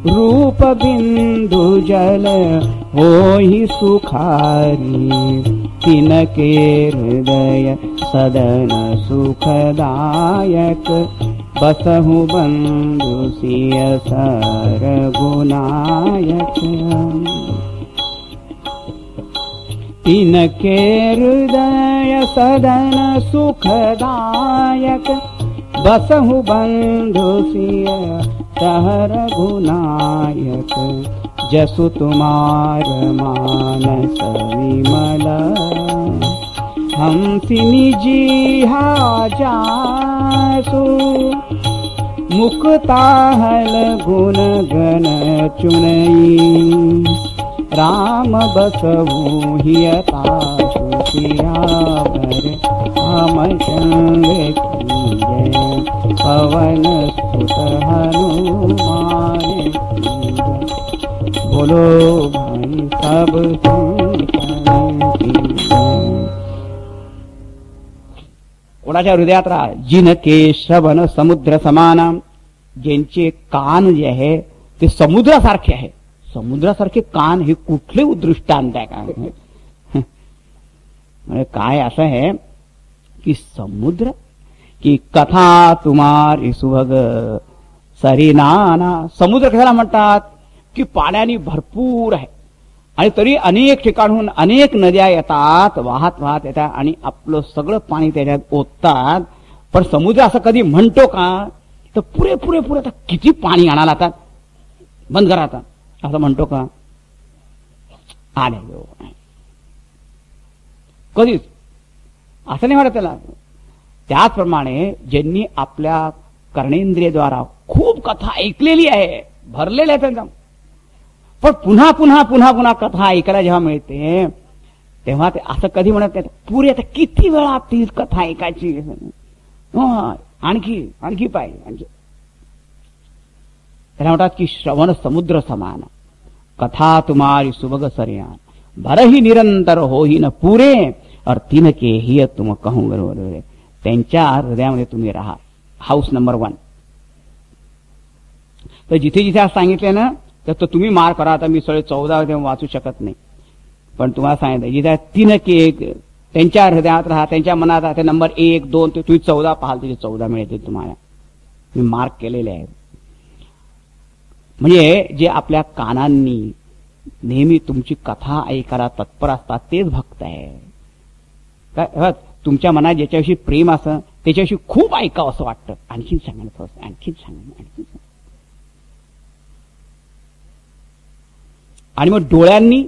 रूप बिंदु जल होहि सुखारी. तिनके हृदय सदन सुखदायक, बसहु बंधु सिय सर गुनायक. तिनके हृदय सदन सुखदायक, बसहु बंधु सिय सर गुनायक. जसु तुम्हार मानस विमल, हंसिनी जीहा जासु. मुक्ताहल गुण गण चुनई, राम बसहु हियताशु सियावर. हम संग कीजय पवन सुत हनुमान कीजय. बोलो भाई सब कोणाच्या हृदयात राहा. जिनके श्रवण समुद्र समाना, ज्यांचे कान जे आहे ते समुद्रासारखे आहे. समुद्रासारखे कान हे कुठले दृष्टांत आहे का. म्हणजे काय असं आहे की समुद्र की कथा तुम्हारी सुभग सरिनाना. समुद्र कशाला म्हणतात की पाण्याने भरपूर आहे आणि तरी अनेक ठिकाणहून अनेक नद्या येतात, वाहत वाहत येतात आणि आपलं सगळं पाणी त्याच्यात ओततात. पण समुद्र असं कधी म्हणतो का तर पुरे पुरे पुरे आता किती पाणी आणायला आता, बंद करा आता, असं म्हणतो का. आले कधीच असं नाही म्हणत त्याला. त्याचप्रमाणे ज्यांनी आपल्या कर्णेंद्रियद्वारा खूप कथा ऐकलेली आहे, भरलेल्या आहे त्यांना, पण पुन्हा पुन्हा पुन्हा पुन्हा कथा ऐकायला जेव्हा मिळते तेव्हा ते असं कधी म्हणत नाही पुरे आता किती वेळा ती कथा ऐकायची, आणखी आणखी पाहिजे आणखी. त्याला म्हणतात की श्रवण समुद्र समान, कथा तुम्हारी सुभग सरियान. भरही निरंतर होही न पुरे, और तिनके हिय तुम कहूँ बरोबर. त्यांच्या हृदयामध्ये तुम्ही राहा. House number 1. तर जिथे जिथे सांगितले ना तर तुम्ही मार करा. आता मी सगळे 14 वाचू शकत नाही, पण तुम्हाला सांगितलं जिथे तिनके त्यांच्या हृदयात राहा, त्यांच्या मनात राहा. नंबर 1, 2 ते तुम्ही 14 पाहाल, तिथे 14 मिळतील तुम्हाला. मी मार्क केलेले आहे. म्हणजे जे आपल्या कानांनी नेहमी तुमची कथा ऐकायला तत्पर असतात तेच भक्त आहे. काय तुमच्या मनात ज्याच्याविषयी प्रेम असं त्याच्याविषयी खूप ऐकावं असं वाटतं. आणखीन सांगायचं असं, आणखीन सांगा. आणि मग डोळ्यांनी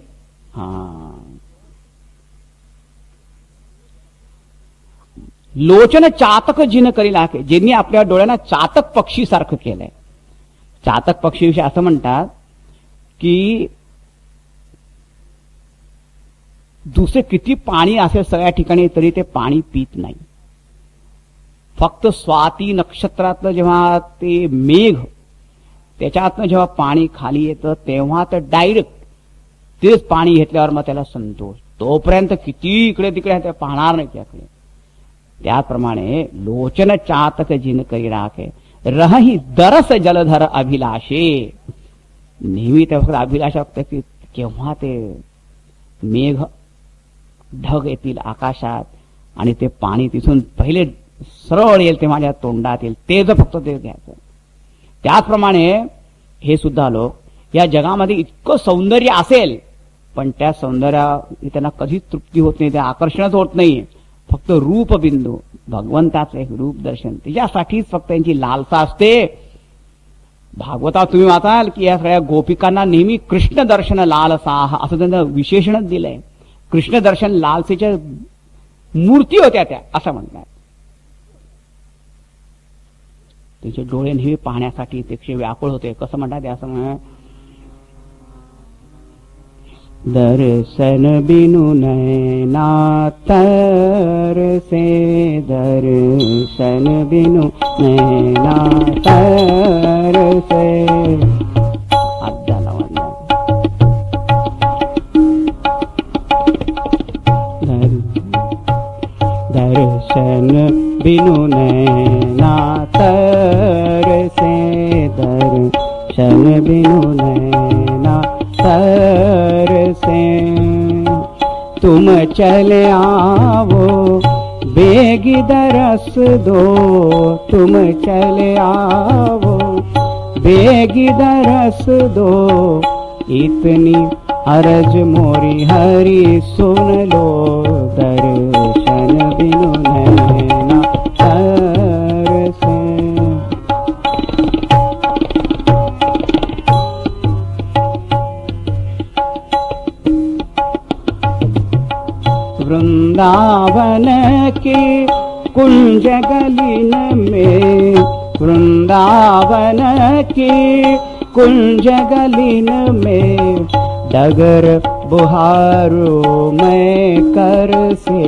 लोचन चातक जिन करी लाखे, ज्यांनी आपल्या डोळ्यांना चातक पक्षी सारखं केलंय. चातक पक्षीविषयी असं म्हणतात की दुसरे किती पाणी असेल सगळ्या ठिकाणी तरी ते पाणी पित नाही. फक्त स्वाती नक्षत्रातलं जेव्हा ते मेघ त्याच्यातनं जेव्हा पाणी खाली येतं तेव्हा तर डायरेक्ट तेच पाणी घेतल्यावर मग त्याला संतोष. तोपर्यंत किती इकडे तिकडे ते पाहणार नाही त्याकडे. त्याप्रमाणे लोचन चातक जिन करी राखे, रही दरस जलधर अभिलाषे. नेहमी त्या फक्त अभिलाषा बघते की केव्हा ते मेघ ढग येतील आकाशात आणि ते पाणी तिथून पहिले सरळ येईल ते माझ्या तोंडात येईल, तेच फक्त ते घ्यायचं. त्याचप्रमाणे हे सुद्धा लोक या जगामध्ये इतकं सौंदर्य असेल पण त्या सौंदर्याने त्यांना कधीच तृप्ती होत नाही, त्या आकर्षणच होत नाही. फक्त रूपबिंदू भगवंताचं एक रूप दर्शन त्याच्यासाठीच फक्त त्यांची लालसा असते. भागवतात तुम्ही वाचाल की या सगळ्या गोपिकांना नेहमी कृष्ण दर्शन लालसा असं त्यांना विशेषणच दिलंय. कृष्ण दर्शन लालसेच्या मूर्ती होत्या त्या असं म्हणतात. त्यांचे डोळे नेहमी पाहण्यासाठी ते व्याकुळ होते. कसं म्हणतात असं म्हणा, दर्शन बिनु नैना तरसे, दर्शन बिनु नैना तरसे. दर्शन बिनु नैना तरसे, दर्शन बिनु नैना तरसे. तुम चले आवो बेगी दरस दो, तुम चले आवो बेगी दरस दो. इतनी अर्ज मोरी हरि सुन लो, दर्शन बिनु नैना तरसे. वृंदावन के कुंज गलिन में, वृंदावन के कुंज गलिन में, डगर बुहारो मैं कर से,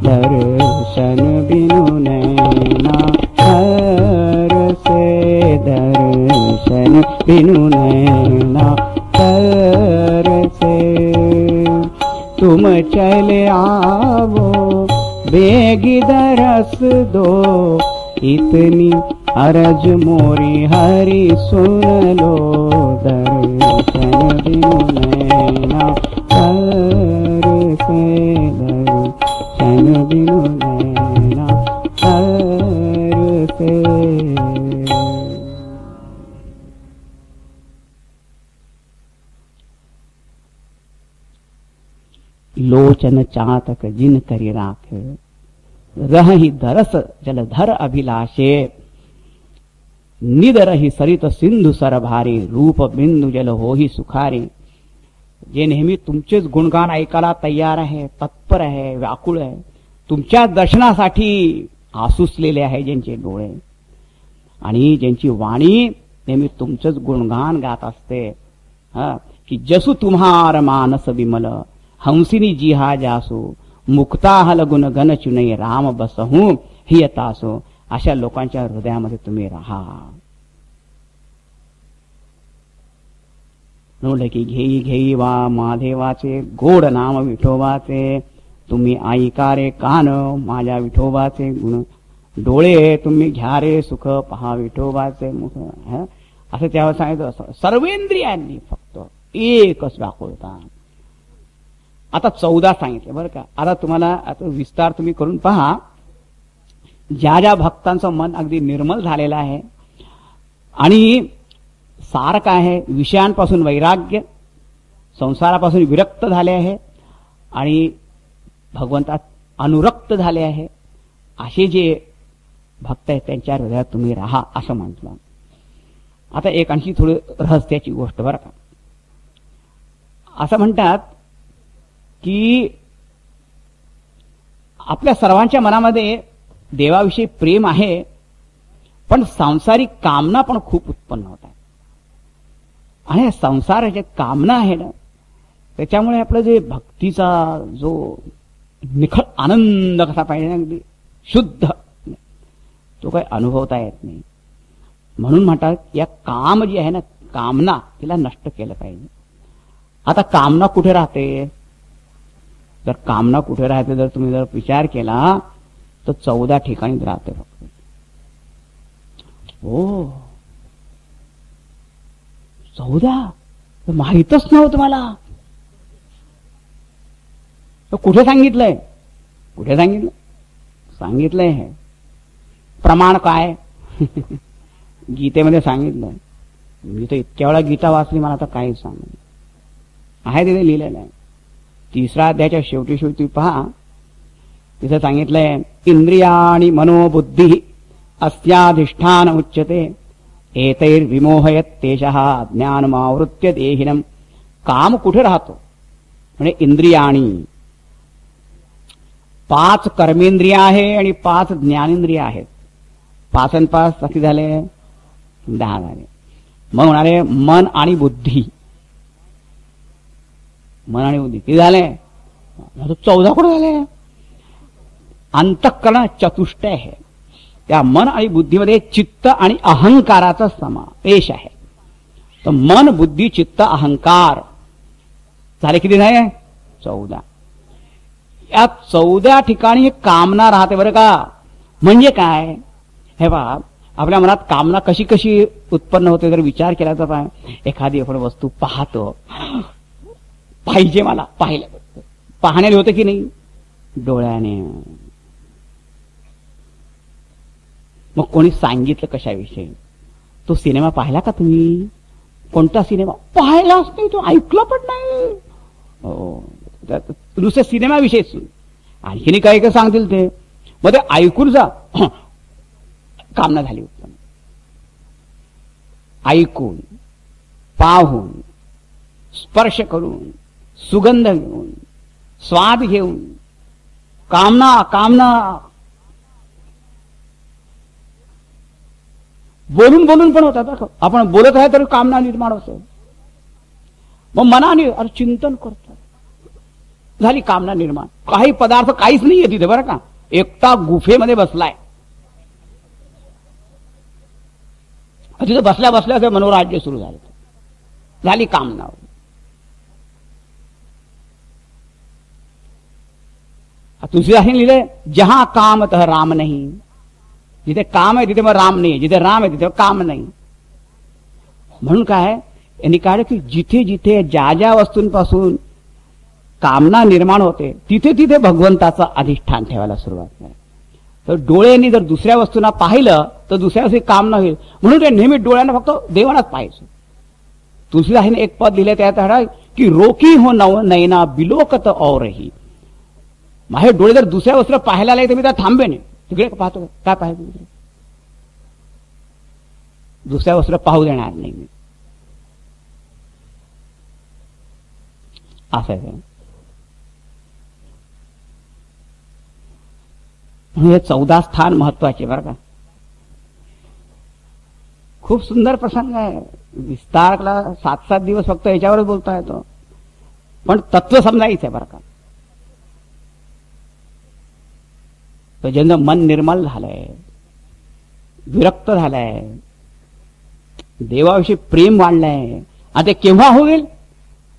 दर्शन बिनु नैना तरसे, दर्शन बिनु नैना तरसे. तुम चले आवो बेगी दरस दो, इतनी अर्ज मोरी हरि सुन लो, दर्शन बिनु नैना तरसे, दर्शन बिनु नैना तरसे. लोचन चातक जिन करी राख, रही दरस जलधर अभिलाषे. निदरही सरित सिंधु सरभारी, रूप बिंदू जल होही सुखारी. जे नेहमी तुमचेच गुणगान ऐकायला तयार आहे, तत्पर आहे, व्याकुळ आहे, तुमच्या दर्शनासाठी आसुसलेले आहे ज्यांचे डोळे, आणि ज्यांची वाणी नेहमी तुमचंच गुणगान गात असते. की जसू तुम्हार मानस विमल, हंसिनी जिहा जासो, मुक्ताहल गुण गण चुनई, राम बसहू हियतासो. अशा लोकांच्या हृदयामध्ये तुम्ही राहा. नोंद की घेई घेई वा माधेवाचे, गोड नाम विठोबाचे. तुम्ही ऐका रे कान माझ्या विठोबाचे गुण, डोळे तुम्ही घ्या रे सुख पहा विठोबाचे मुख. असं त्यावर सांगितलं. सर्वेंद्रियांनी फक्त एकच व्याकुळता. आता 14 सांगितले बरं का. आता तुम्हाला आता विस्तार तुम्ही करून पहा. ज्या ज्या भक्तांचं मन अगदी निर्मल झालेलं आहे आणि सार काय आहे, विषयांपासून वैराग्य, संसारापासून विरक्त झाले आहे आणि भगवंतात अनुरक्त झाले आहे, असे जे भक्त आहेत त्यांच्या हृदयात तुम्ही राहा असं म्हटलं. आता एक आणखी थोडी रहस्याची गोष्ट बरं का. असं म्हणतात की आपल्या सर्वांच्या मनामध्ये देवाविषयी प्रेम आहे, पण सांसारिक कामना पण खूप उत्पन्न होत आहे. आणि संसाराच्या कामना आहे ना, त्याच्यामुळे आपलं जे भक्तीचा जो निखळ आनंद कसा पाहिजे, अगदी शुद्ध, तो काही अनुभवता येत नाही. म्हणून म्हणतात या काम जी आहे ना, कामना, तिला नष्ट केलं पाहिजे. आता कामना कुठे राहते? जर कामना कुठे राहते जर तुम्ही जर विचार केला तर 14 ठिकाणी राहते फक्त. हो, 14 माहीतच नव्हतं मला. कुठे सांगितलंय? कुठे सांगितलं? सांगितलंय हे प्रमाण काय? गीतेमध्ये सांगितलंय. मी तर इतक्या वेळा गीता वाचली, मला तर काहीच सांगितलं आहे. तिथे लिहिलेलं आहे. 3रा अध्यायाच्या शेवटी पहा, तिथे सांगितलंय इंद्रियाणि मनोबुद्धी अस्याधिष्ठान उच्यते एतैर्विमोहयत तेजः ज्ञानमावृत्य देहिनम. काम कुठे राहतो? म्हणजे इंद्रियाणि, 5 कर्मेंद्रिय आहे आणि 5 ज्ञानेंद्रिय आहेत. 5 आणि 5 किती झाले? 10 झाले. मग म्हणाले मन आणि बुद्धी. मन आणि बुद्धी किती झाले? 14 कुठे झाले? अंतःकरण चतुष्टय आहे. त्या मन आणि बुद्धीमध्ये चित्त आणि अहंकाराचा समावेश आहे. तर मन, बुद्धी, चित्त, अहंकार झाले किती झाले? 14. या 14 ठिकाणी कामना राहते बरं का. म्हणजे काय? हे पहा, आपल्या मनात कामना कशी कशी उत्पन्न होते जर विचार केला तर पहा, एखादी आपण वस्तू पाहतो, पाहिजे मला, पाहण्याला होतं की नाही? डोळ्याने. मग कोणी सांगितलं कशाविषयी? तो सिनेमा पाहिला का तुम्ही? कोणता सिनेमा? पाहिलाच नाही, तो ऐकला पण नाही. हो, नुसते सिनेमाविषयीच. आणखीन काही काय सांगतील ते, मग ते ऐकून जा. कामना झाली उत्पन्न. ऐकून, पाहून, स्पर्श करून, सुगंध घेऊन, स्वाद घेऊन, कामना कामना. बोलून बोलून पण होतात. आपण बोलत आहे तर कामना निर्माण होते. मग मनाने चिंतन करतो, झाली कामना निर्माण. काही पदार्थ काहीच नाहीये तिथे बरं का. एकटा गुफेमध्ये बसलाय, तिथे बसल्या बसल्या मनोराज्य सुरू झालं, झाली कामना. तुलसीदासने लिहिलंय जहां काम तह राम नाही. जिथे काम आहे तिथे मग राम नाही, जिथे राम आहे तिथे काम नाही. म्हणून काय यांनी काढलं की जिथे जिथे ज्या ज्या वस्तूंपासून कामना निर्माण होते तिथे तिथे भगवंताचं अधिष्ठान ठेवायला सुरुवात आहे. तर डोळ्यांनी जर दुसऱ्या वस्तूंना पाहिलं तर दुसऱ्या वस्तू कामना होईल. म्हणून ते नेहमी डोळ्यांना फक्त देवालाच पाहायचं. तुलसीदासने एक पद लिहिले त्यात की रोकी हो नव नैना बिलोकत औरही. माझे डोळे जर दुसऱ्या वस्तूला पाहायला लागले तर मी त्या थांबे नाही. तिकडे पाहतो, काय पाहायचं? दुसऱ्या वस्तूला पाहू देणार नाही मी. असं आहे. म्हणून हे 14 स्थान महत्वाचे बरं का. खूप सुंदर प्रसंग आहे. विस्तारला 7-7 दिवस फक्त याच्यावरच बोलता येतो, पण तत्व समजायचं आहे बरं का. तर ज्यांचं मन निर्मल झालंय, विरक्त झालंय, देवाविषयी प्रेम वाढलंय, आता ते केव्हा होईल?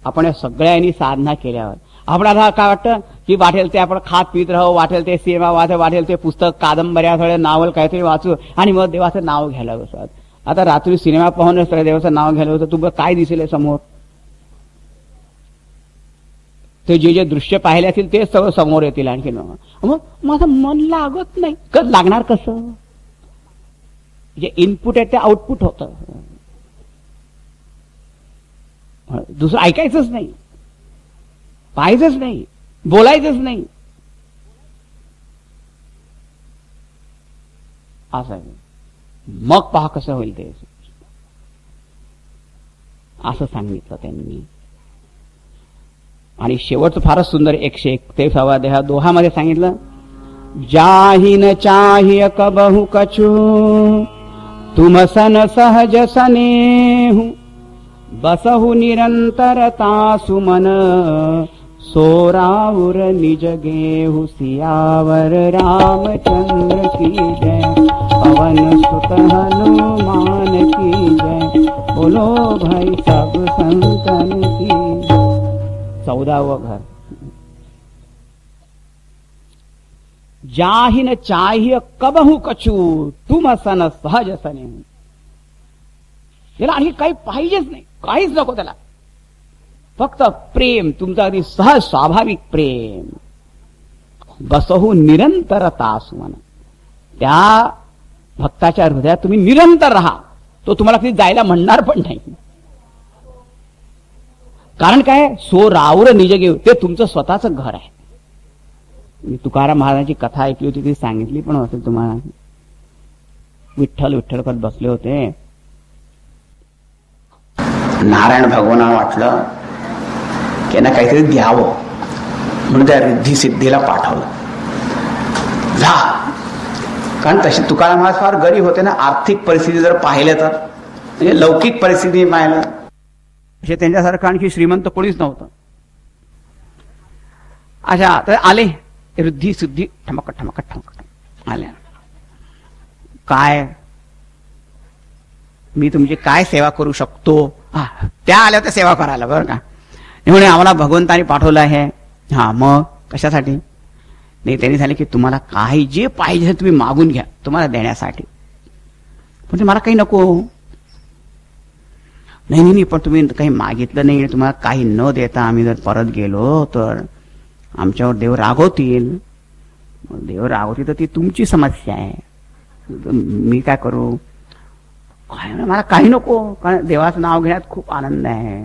आपण या सगळ्यांनी साधना केल्यावर. आपल्याला काय वाटतं की वाटेल ते आपण खात पित राहू, वाटेल ते सिनेमा वाचू, वाटेल ते पुस्तक, कादंबऱ्या, थोडे नावल काहीतरी वाचू आणि मग देवाचं नाव घ्यायला बसत. आता रात्री सिनेमा पाहून सगळ्या देवाचं नाव घ्यायला होतं. तुला काय दिसेल समोर? ते जे जे दृश्य पाहिले असतील तेच सगळं समोर येतील. आणखी मग माझं मन लागत नाही. लागणार कसं? जे इनपुट आहे ते आउटपुट होतं. दुसरं ऐकायचंच नाही. पाहायचंच नाही, बोलायचंच नाही. असं आहे. मग पहा कसं होईल ते, असं सांगितलं त्यांनी. आणि शेवटचं फारच सुंदर 141 दोहामध्ये सांगितलं, जाहि न चाहिए कबहु कछु, तुम सन सहज सनेहु, बसहु निरंतरता सुमन, सोराउर निज गेहु, सियावर रामचंद्र की जय, पवन सुत हनुमान की जय, बोलो भाई सब संतन की. 14वं घर. जाहि न चाहिए कबहु कछु, तुम सन सहज सने. त्याला आणखी काही पाहिजेच नाही, काहीच नको त्याला, फक्त प्रेम, तुमचं अगदी सहज स्वाभाविक प्रेम. बसहु निरंतरता सुमन. त्या भक्ताच्या हृदयात तुम्ही निरंतर राहा, तो तुम्हाला कधी जायला म्हणणार पण नाही. कारण काय, सो राऊर निज घेऊ, ते तुमचं स्वतःचं घर आहे. मी तुकाराम महाराजांची कथा ऐकली होती, ती सांगितली पण असेल तुम्हाला. विठ्ठल विठ्ठल करत बसले होते. नारायण भगवानाला वाटलं की ना काहीतरी द्यावं, म्हणून त्या रिद्धी सिद्धीला पाठवलं. जा, कारण तशी तुकाराम महाराज फार गरीब होते ना. आर्थिक परिस्थिती जर पाहिलं तर, म्हणजे लौकिक परिस्थिती पाहिलं म्हणजे त्यांच्यासारखं आणखी श्रीमंत कोणीच नव्हतं. अच्छा, तर आले रिद्धी सिद्धी, ठमक ठमक ठमक आल्या. काय, मी तुमची काय सेवा करू शकतो? त्या आल्या त्या सेवा करायला, बरं का. म्हणे आम्हाला भगवंतानी पाठवलं आहे. हा, मग कशासाठी? नाही, त्यांनी सांगितलं की तुम्हाला काही जे पाहिजे तुम्ही मागून घ्या, तुम्हाला देण्यासाठी. म्हणजे मला काही नको. नाही नाही, पण तुम्ही काही मागितलं नाही, तुम्हाला काही न देता आम्ही जर परत गेलो तर आमच्यावर देव रागवतील. देव रागवतील तर ती तुमची समस्या आहे, मी काय करू? काय, मला काही नको, कारण देवाचं नाव घेण्यात खूप आनंद आहे.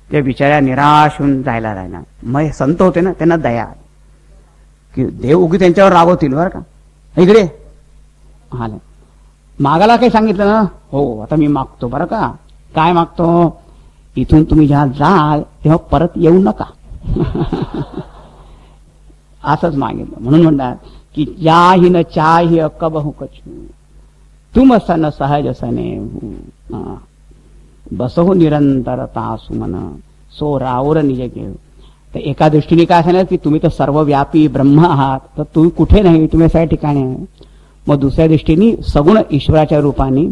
त्या बिचाऱ्या निराश होऊन जायला राहिला. मग संत होते ना, त्यांना दया की देव उगी त्यांच्यावर रागवतील, बरं का. इकडे हा, मागायला काही सांगितलं ना? हो, आता मी मागतो, बरं का. काय मागतो? इथून तुम्ही जेव्हा जाल तेव्हा परत येऊ नका. असंच मागितलं. म्हणून म्हणतात की जाहि न चाहिए कबहु कछु, तुम सन सहज सने, बसहु निरंतरता सुमन, सो राऊर निज घेऊ. तर एका दृष्टीने काय सांगितलं की तुम्ही तर सर्वव्यापी ब्रह्म आहात, तर तुम्ही कुठे नाही, तुम्ही सगळ्या ठिकाणी आहे. मग दुसऱ्या दृष्टीने सगुण ईश्वराच्या रूपाने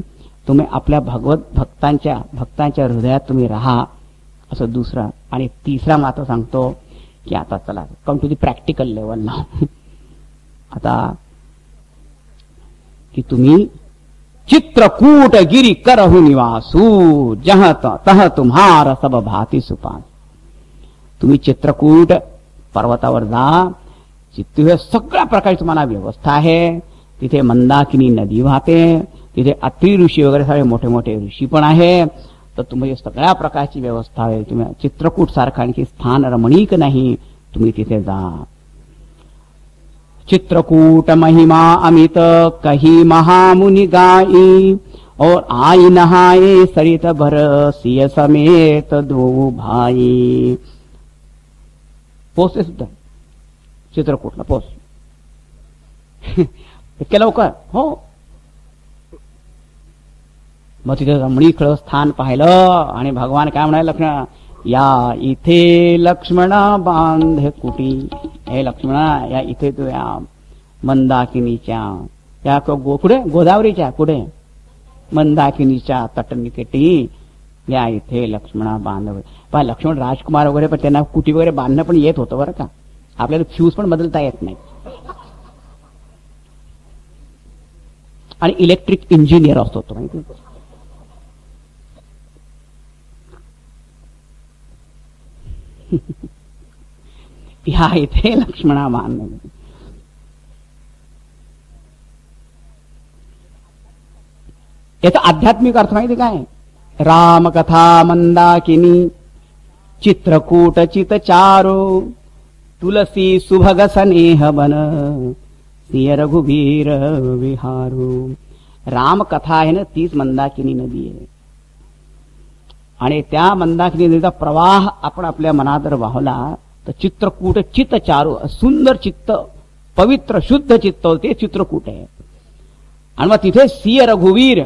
तुम्ही आपल्या भक्तांच्या हृदयात तुम्ही राहा, असं दुसरं. आणि तिसरा मात्र सांगतो की आता चला come to the practical level ना. आता की तुम्ही चित्रकूट गिरी करहु निवासू, जहाँ तह तुम्हारा सब भाती सुपास. तुम्ही चित्रकूट पर्वतावर जा, तिथे सगळ्या प्रकारची तुम्हाला व्यवस्था आहे. तिथे मंदाकिनी नदी वाहते, तिथे अत्रि ऋषी वगैरे सगळे मोठे मोठे ऋषी पण आहे. तर तुम्ही सगळ्या प्रकारची व्यवस्था आहे. तुम्ही चित्रकूट सारखं आणखी स्थान रमणीक नाही, तुम्ही तिथे जा. चित्रकूट महिमा अमित कही महामुनि गाई, और आई नहाए सरित भर सिय समेत दो भाई. पोचते सुद्धा चित्रकूटला, पोच इतक्या लवकर. हो, मग तिथे रमणीक स्थान पाहिलं आणि भगवान काय म्हणाले, लक्ष्मण या इथे लक्ष्मणा बांध कुटी. हे लक्ष्मणा, या इथे तू या मंदाकिनीच्या या कुठे, गोदावरीच्या कुठे, मंदाकिनीच्या तटनिकेटी या इथे लक्ष्मणा बांध. पण लक्ष्मण राजकुमार वगैरे, पण त्यांना कुटी वगैरे बांधणं पण येत होतं, बरं का. आपल्याला फ्यूज पण बदलता येत नाही. आणि इलेक्ट्रिक इंजिनियर असतो तो, माहिती. या इथे लक्ष्मणा बांध. याचा आध्यात्मिक अर्थ माहिती काय? रामकथा मंदाकिनी, चित्रकूट चित चारो तुलसी सुभग स्नेह बन सिय रघुवीर विहारो. राम कथा आहे ना तीच मंदाकिनी नदी आहे. आणि त्या मंदाकिनी नदीचा प्रवाह आपण आपल्या मनात जर वाहला तर चित्रकूट चित चारू, सुंदर चित्त, पवित्र शुद्ध चित्त ते चित्रकूट आहे. आणि मग तिथे सिय रघुवीर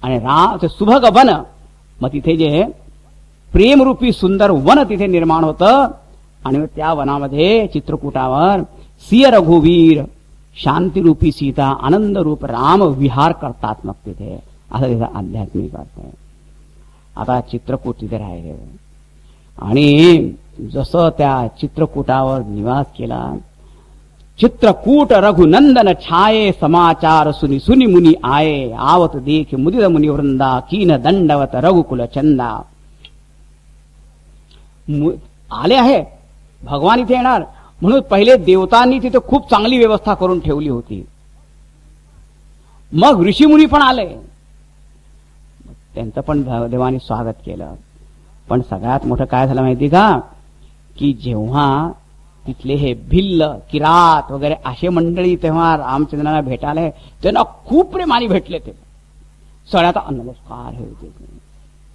आणि राम ते सुभग वन, मग तिथे जे प्रेमरूपी सुंदर वन तिथे निर्माण होतं. आणि त्या वनामध्ये चित्रकूटावर सिय रघुवीर, शांतीरूपी सीता, आनंदरूप राम विहार करतात. मग तिथे असं तिथं आध्यात्मिक अर्थ आहे. आता चित्रकूट तिथे राहिले आणि जसं त्या चित्रकूटावर निवास केला, चित्रकूट रघुनंदन छाये समाचार सुनी सुनी मुनी आये आवत देख मुदित मुनी वृंदा कीन दंडवत रघुकुल चंदा. आले आहे भगवान इथे येणार म्हणून पहिले देवतांनी तिथे खूप चांगली व्यवस्था करून ठेवली होती. मग ऋषीमुनी पण आले, त्यांचं पण देवाने स्वागत केलं. पण सगळ्यात मोठं काय झालं माहिती का, की जेव्हा तिथले हे भिल्ल किरात वगैरे असे मंडळी तेव्हा रामचंद्रांना भेटायला त्यांना खूप प्रेमाने भेटले. ते सगळ्याचा नमस्कार हे होते.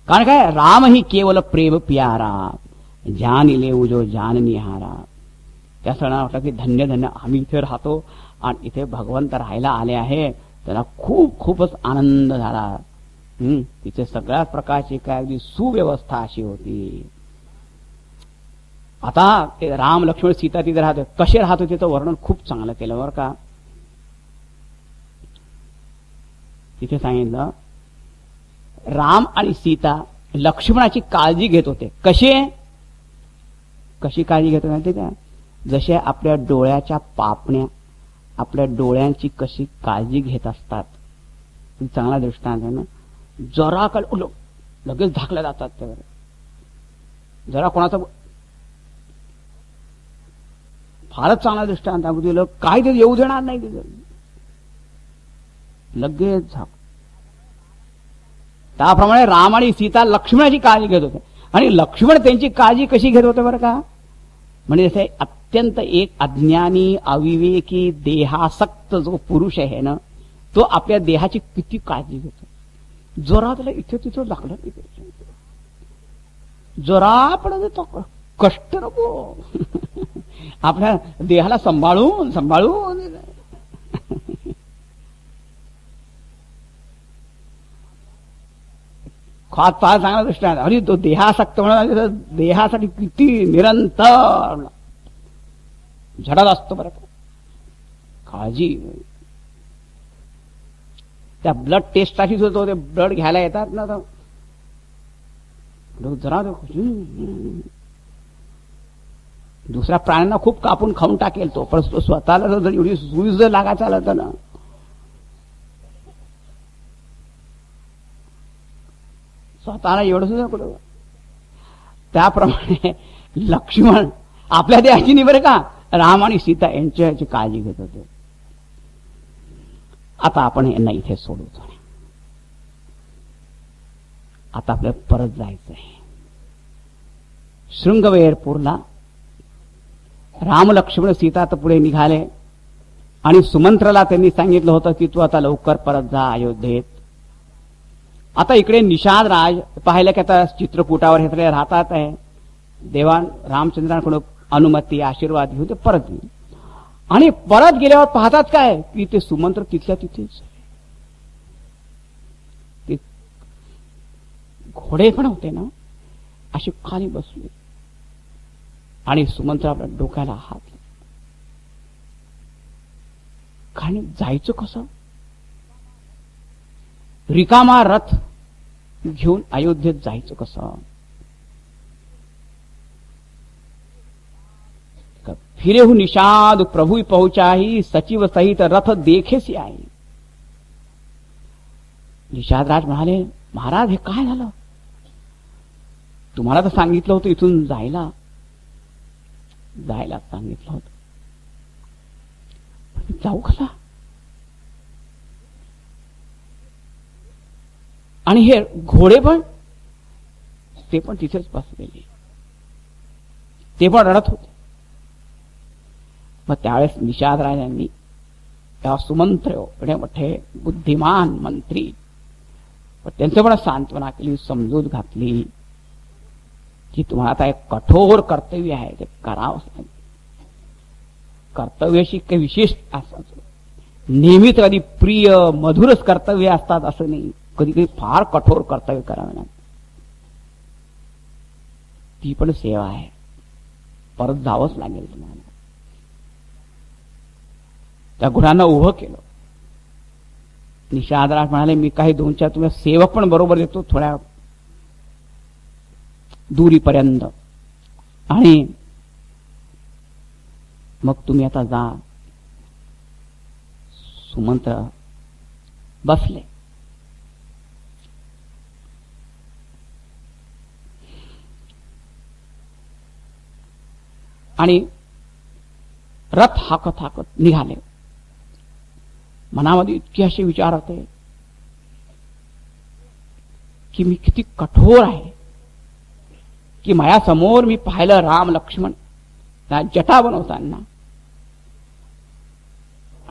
कारण काय, राम ही केवळ प्रेम प्यारा जान लेऊ जो जान निहारा. त्या सणाला वाटलं की धन्य धन्य आम्ही इथे राहतो आणि इथे भगवंत राहायला आले आहे. त्याला खूपच आनंद झाला. तिथे सगळ्याच प्रकारची काय अगदी सुव्यवस्था अशी होती. आता ते राम लक्ष्मण सीता तिथे राहते, कसे राहत होते तर वर्णन खूप चांगलं केलं बरं का. तिथे सांगितलं राम आणि सीता लक्ष्मणाची काळजी घेत होते. कशी काळजी घेत होते त्या, जसे आपल्या डोळ्याच्या पापण्या आपल्या डोळ्यांची कशी काळजी घेत असतात. चांगला दृष्टांत आहे ना. जरा लगेच झाकल्या जातात त्यावर. जरा कोणाचा फारच चांगला दृष्टांत अगदी काय ते येऊ देणार नाही, तिथं लगेच झाक. त्याप्रमाणे राम आणि सीता लक्ष्मणाची काळजी घेत होते. आणि लक्ष्मण त्यांची काळजी कशी घेत होते बरं का, म्हणजे जसे अत्यंत एक अज्ञानी अविवेकी देहासक्त जो पुरुष आहे ना, तो आपल्या देहाची किती काळजी घेतो. जरा त्याला इथे तिथं लागलं नाही, जरा पण कष्ट नको. आपल्या देहाला सांभाळून फार चांगला दृष्टांत. आणि तो देहासक्त म्हणा, देहासाठी किती निरंतर झडत असतो बरं का काळजी. त्या ब्लड टेस्टसाठी सुद्धा ते ब्लड घ्यायला येतात ना, तर जरा दुसऱ्या प्राण्यांना खूप कापून खाऊन टाकेल तो, पण तो स्वतःला जर एवढी सुई जर लागायचं आलं तर ना, स्वतःला एवढं सुद्धा कुठं. त्याप्रमाणे लक्ष्मण आपल्या देहाची नाही बरं का, राम आणि सीता यांची काळजी घेत होते. आता आपण यांना इथे सोडवतो. आता आपल्याला परत जायचं आहे शृंगवेरपूरला. राम लक्ष्मण सीता तर पुढे निघाले आणि सुमंत्रला त्यांनी सांगितलं होतं की तू आता लवकर परत जा अयोध्येत. आता इकडे निषाद राज पाहिलं की आता चित्रकूटावर हे राहतात आहे. देवान रामचंद्रांकडून अनुमती आशीर्वाद घेऊन ते परत गेले. आणि परत गेल्यावर पाहतात काय की ते सुमंत्र तिथल्या तिथेच. ते घोडे पण होते ना असे खाली बसले आणि सुमंत्र आपल्या डोक्याला हात. खाली जायचं कसं, रिकामा रथ घेऊन अयोध्येत जायचं कसं. फिरेहु निषाद प्रभु पहुंचाही सचिव सहित रथ देखेसी आई. निषाद राज म्हणाले महाराज हे काय झालं, तुम्हाला तर सांगितलं होतं इथून जायला सांगितलं होतं, जाऊ कसा. आणि हे घोडे पण ते पण तिथेच बसलेले, ते पण रडत होते. मग त्यावेळेस निषादराजांनी त्या सुमंत्र एवढे मोठे बुद्धिमान मंत्री त्यांचं पण सांत्वना केली, समजूत घातली की तुम्हाला आता एक कठोर कर्तव्य आहे, ते करावंच लागेल. कर्तव्याशी काही विशेष असं नेहमीच कधी प्रिय मधुरच कर्तव्य असतात असं नाही, कधी कधी फार कठोर कर्तव्य करावे लागते. ती पण सेवा आहे, परत जावंच लागेल तुम्हाला. त्या गुणांना उभं केलं. निषादराज म्हणाले, मी काही 2-4 तुम्ही सेवक पण बरोबर देतो थोड्या दुरीपर्यंत, आणि मग तुम्ही आता जा. सुमंत्र बसले. आणि रथ हाकत हाकत निघाले. मनामध्ये इतके असे विचार होते की मी किती कठोर आहे, की माझ्यासमोर मी पाहिलं राम लक्ष्मण जटा बनवताना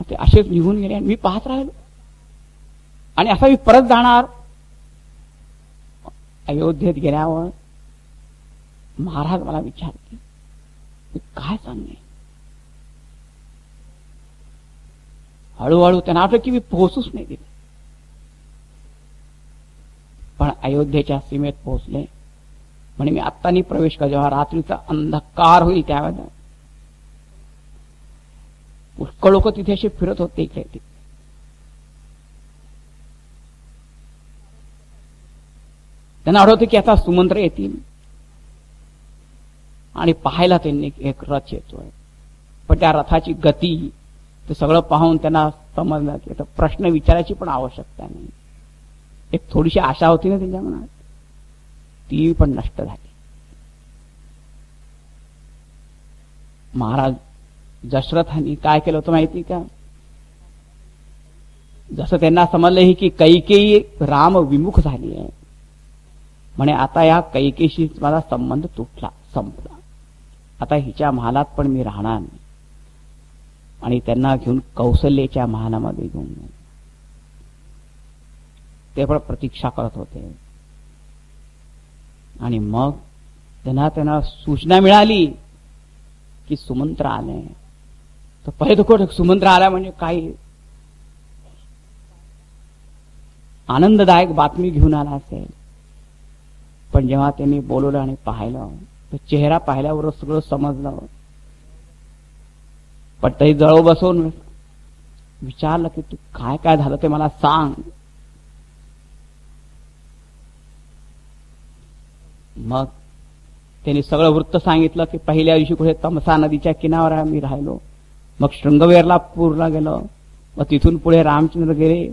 ते असेच निघून गेले आणि मी पाहत राहिलो. आणि असा मी परत जाणार. अयोध्येत गेल्यावर महाराज मला विचारते मी काय सांगणे. हळूहळू त्यांना वाटलं की मी पोहोचूच नाही दिले. पण अयोध्येच्या सीमेत पोहोचले. म्हणे मी आत्तानी प्रवेश कर, जेव्हा रात्रीचा अंधकार होईल त्यावेळेला पुष्कळ लोक तिथे असे फिरत होते इकडे. त्यांना आठवतं की आता सुमंत्र येतील आणि पाहायला त्यांनी एक रथ येतोय. पण त्या रथाची गती ते सगळं पाहून त्यांना समजलं की आता प्रश्न विचारायची पण आवश्यकता नाही. एक थोडीशी आशा होती ना त्यांच्या मनात, ती पण नष्ट झाली. महाराज दशरथांनी काय केलं होतं माहिती का? जसं त्यांना समजलं की कैकेयी राम विमुख झाली आहे, म्हणे आता या कैकेयीशी माझा संबंध तुटला, संपला. आता हिच्या महालात पण मी राहणार नाही. आणि त्यांना घेऊन कौशल्याच्या महालामध्ये घेऊन ते पण प्रतीक्षा करत होते. आणि मग त्यांना सूचना मिळाली की सुमंत्र आले. तर पहिले तो कोण सुमंत्र आला म्हणजे काही आनंददायक बातमी घेऊन आला असेल. पण जेव्हा त्यांनी बोलवलं आणि पाहिलं तर चेहरा पाहिल्यावर सगळं समजलं. पण तरी जवळ बसवून विचारलं की तू काय काय झालं ते मला सांग. मग त्यांनी सगळं वृत्त सांगितलं की पहिल्या दिवशी कुठे तमसा नदीच्या किनाऱ्यावर आम्ही राहिलो, मग शृंगवेरला पूरला गेलो, मग तिथून पुढे रामचंद्र गेले.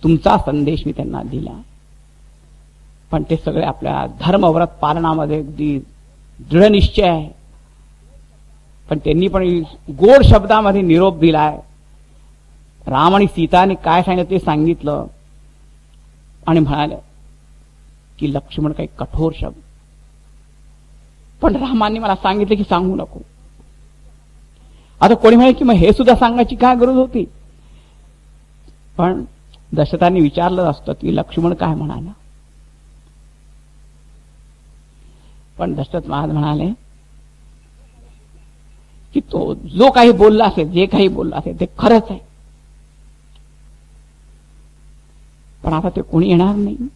तुमचा संदेश मी त्यांना दिला. पण ते सगळे आपल्या धर्मव्रत पालनामध्ये अगदी दृढ निश्चय आहे. पण त्यांनी पण गोड शब्दामध्ये निरोप दिलाय. राम आणि सीताने काय सांगितलं ते सांगितलं आणि म्हणाले की लक्ष्मण काही कठोर शब्द. पण रामाने मला सांगितलं की सांगू नको. आता कोणी म्हणे की मग हे सुद्धा सांगायची काय गरज होती. पण दशरथांनी विचारलं असतं की लक्ष्मण काय म्हणाला. पण दशरथ महाराज म्हणाले की तो जो काही बोलला असेल, जे काही बोलला असेल ते खरंच आहे. पण आता ते कोणी येणार नाही.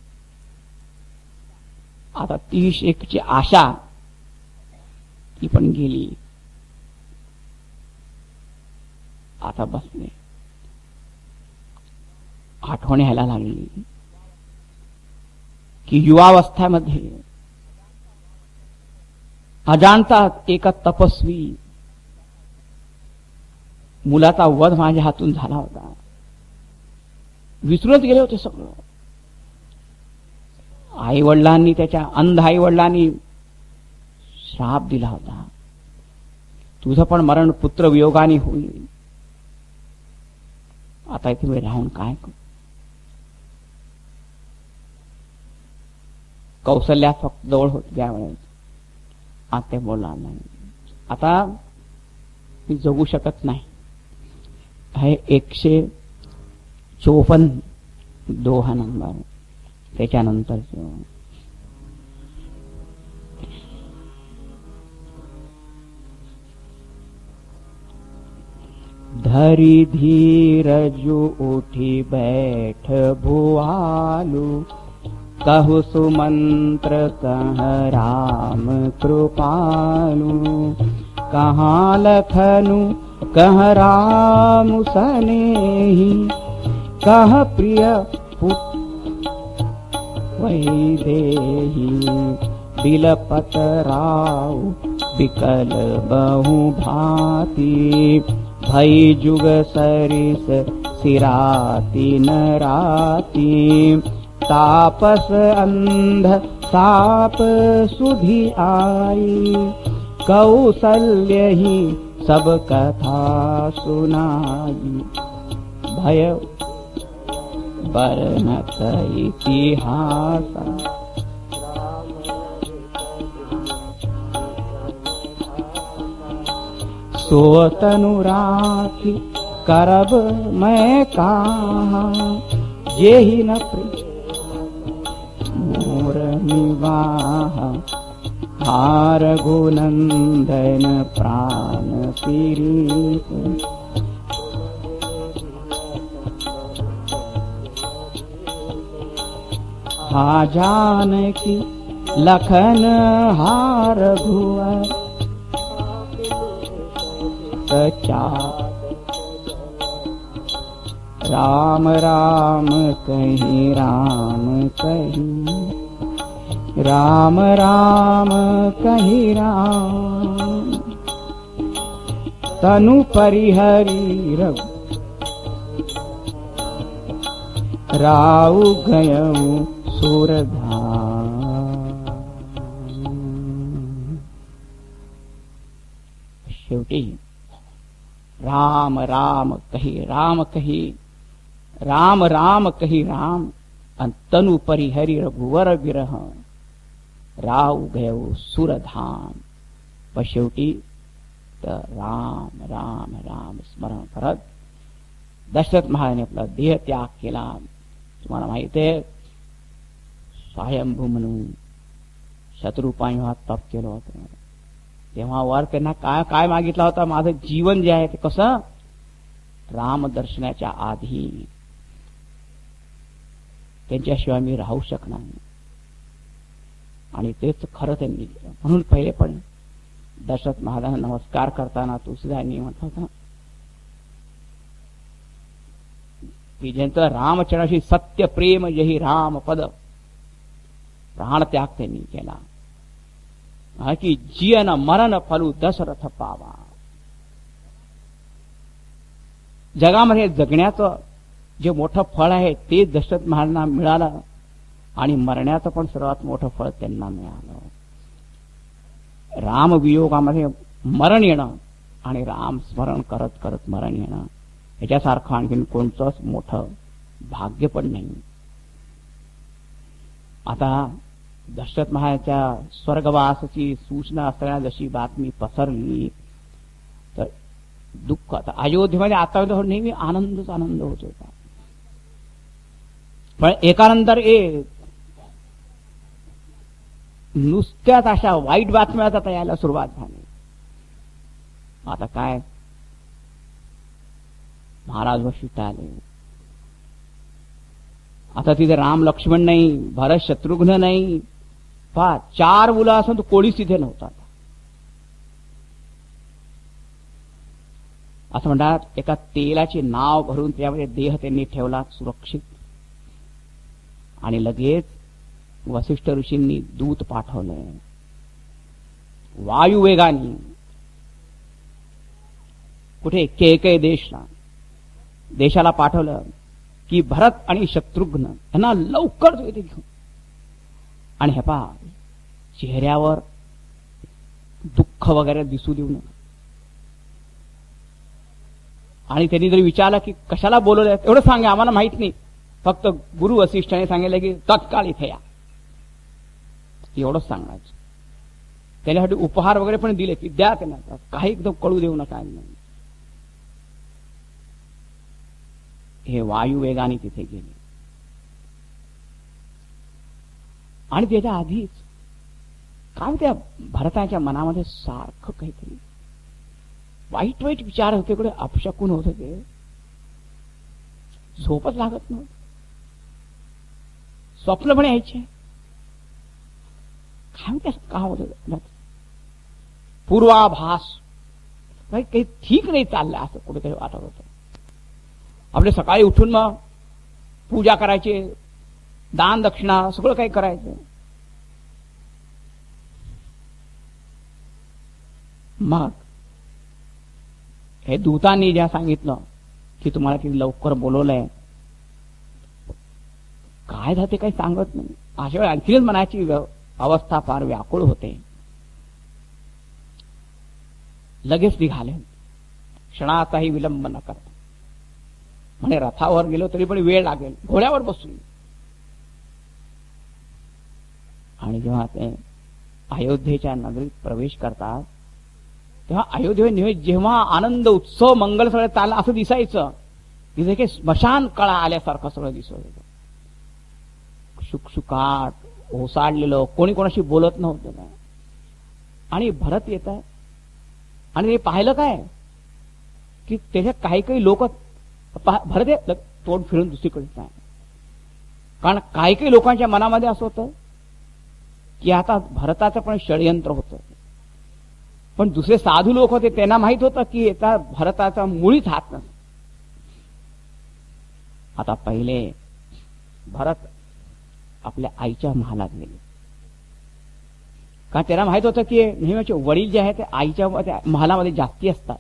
आता 30-1ची आशा ती पण गेली. आता बसले. आठवण यायला लागली की युवावस्थेमध्ये अजाणता एका तपस्वी मुलाचा वध माझ्या हातून झाला होता. विसरूनच गेले होते सगळं. आई वडिलांनी, त्याच्या अंध आई वडिलांनी श्राप दिला होता, तुझं पण मरण पुत्र वियोगाने होईल. आता इथे मी राहून काय करू. कौशल्या फक्त जवळ होत त्यावेळेस. आता ते बोलणार नाही. आता मी जगू शकत नाही. हे 154 दोहा नंबर. त्याच्यानंतर धरी धीरजु उठी बैठ भुआलु, कहु सुमंत्र कह राम कृपालु। कहाँ लखनु कह राम सनेही, कह प्रिय वैदेही। बिलपत राव बिकल बहु भांति, भई जुग सरिस सिराती नराती। तापस अंध साप सुधि आई, कौसल्य ही सब कथा सुनाई। भय वर्णत इतिहास, सो तनु राखी करब मैं कहाँ। जेहि न मोर निवाह, हार गुनंदन प्राण पीड़ित। हा जानकी लखन हार भुवर, सचा राम राम कही राम कही, राम राम कही राम। तनु परिहरी रघु राव गयऊ सुरधाम। शेवटी राम राम कही राम कही, राम राम कही राम। अन तनु परिहरी रघुवर विरह, राव गयऊ सुरधाम। पण शेवटी तर राम राम राम स्मरण करत दशरथ महाराजांनी आपला देह त्याग केला. तुम्हाला माहिती आहे, स्वयंभू म्हणून शत्रुपायी तप केलं होतं. तेव्हा वर त्यांना काय काय मागितला होता, माझं जीवन जे आहे ते कसं राम दर्शनाच्या आधी, त्यांच्याशिवाय मी राहू शकणार नाही. आणि तेच खरं त्यांनी केलं. म्हणून पहिले पण दशरथ महाराजांना नमस्कार करताना तुळशीदासांनी म्हटलं होतं की ज्यांचं रामचरणाशी सत्य प्रेम यही राम पद, प्राणत्याग त्यांनी केला की जीवन मरण फलू दशरथ पावा. जगामध्ये जगण्याचं जे मोठं फळ आहे ते दशरथ महाराजांना मिळालं आणि मरण्याचं पण सर्वात मोठं फळ त्यांना मिळालं. रामवियोगामध्ये मरण येणं आणि राम स्मरण करत करत मरण येणं याच्यासारखं आणखीन कोणतंच मोठं भाग्य पण नाही. आता दशरथ महाराजांच्या स्वर्गवासाची सूचना असताना जशी बातमी पसरली तर दुःख. आता अयोध्येमध्ये आता नेहमी आनंदच आनंद होत होता, पण एकानंतर एक नुसत्याच अशा वाईट बातम्या आता यायला सुरुवात झाली. आता काय, महाराज वशिष्ठ आले. आता तिथे राम लक्ष्मण नाही, भरत शत्रुघ्न नाही, 4 मुलं असून तो कोणीच तिथे नव्हता. असं म्हणतात, एका तेलाचे नाव भरून त्यामध्ये देह त्यांनी ठेवला सुरक्षित. आणि लगेच वसिष्ठ ऋषींनी दूत पाठवले वायुवेगाने. कुठे? केकय देशाला पाठवलं की भरत आणि शत्रुघ्न यांना लवकर इथे घेऊन. आणि हे पहा, चेहऱ्यावर दुःख वगैरे दिसू देऊ नका. आणि त्यांनी जरी विचारलं की कशाला बोलवलं, एवढं सांगा आम्हाला माहित नाही, फक्त गुरु वसिष्ठाने सांगितलं की तत्काळ इथे या. एवढंच सांगायचं. त्याच्यासाठी उपहार वगैरे पण दिले की द्या त्यांना, काही एकदम कळू देऊ नका. हे वायुवेगाने तिथे गेले. आणि त्याच्या आधीच काय त्या भरताच्या मनामध्ये सारखं काहीतरी वाईट वाईट विचार होते, कडे अपशकून होत होते. झोपच लागत नव्हतं, स्वप्न पण यायचे. काय म्हणते का होत, पूर्वाभास काही ठीक नाही चाललंय असं कुठेतरी वाटत होतं. आपले सकाळी उठून मग पूजा करायची, दान दक्षिणा सगळं काही करायचं. मग हे दूतांनी ज्या सांगितलं की तुम्हाला किती लवकर बोलवलंय, काय झालं ते काही सांगत नाही. अशा वेळी आणखीनच मनाची अवस्था फार व्याकुळ होते. लगेच निघाले, क्षणाचाही विलंब न करता. म्हणे रथावर गेलो तरी पण वेळ लागेल, घोड्यावर बसून. आणि जेव्हा ते अयोध्येच्या नगरीत प्रवेश करतात तेव्हा अयोध्येने जेव्हा आनंद उत्सव मंगल सगळं चाललं असं दिसायचं, तिथे काही स्मशान कळा आल्यासारखं सगळं दिसत होतं. शुकशुकाट ओसाडलेलं, कोणी कोणाशी बोलत नव्हतं. आणि भरत येत आहे आणि ते पाहिलं काय की त्याच्यात काही काही लोक भरत तोंड फिरून दुसरीकडे नाही. कारण काही काही लोकांच्या मनामध्ये असं होतं की आता भरताचं पण षडयंत्र होतं. पण दुसरे साधू लोक होते, त्यांना माहित होतं की याचा भरताचा मुळीच हात नसतो. आता पहिले भरत आपल्या आईच्या महालात गेले, कारण त्याला माहित होतं की नेहमीचे वडील जे आहेत ते आईच्या महालामध्ये जास्ती असतात.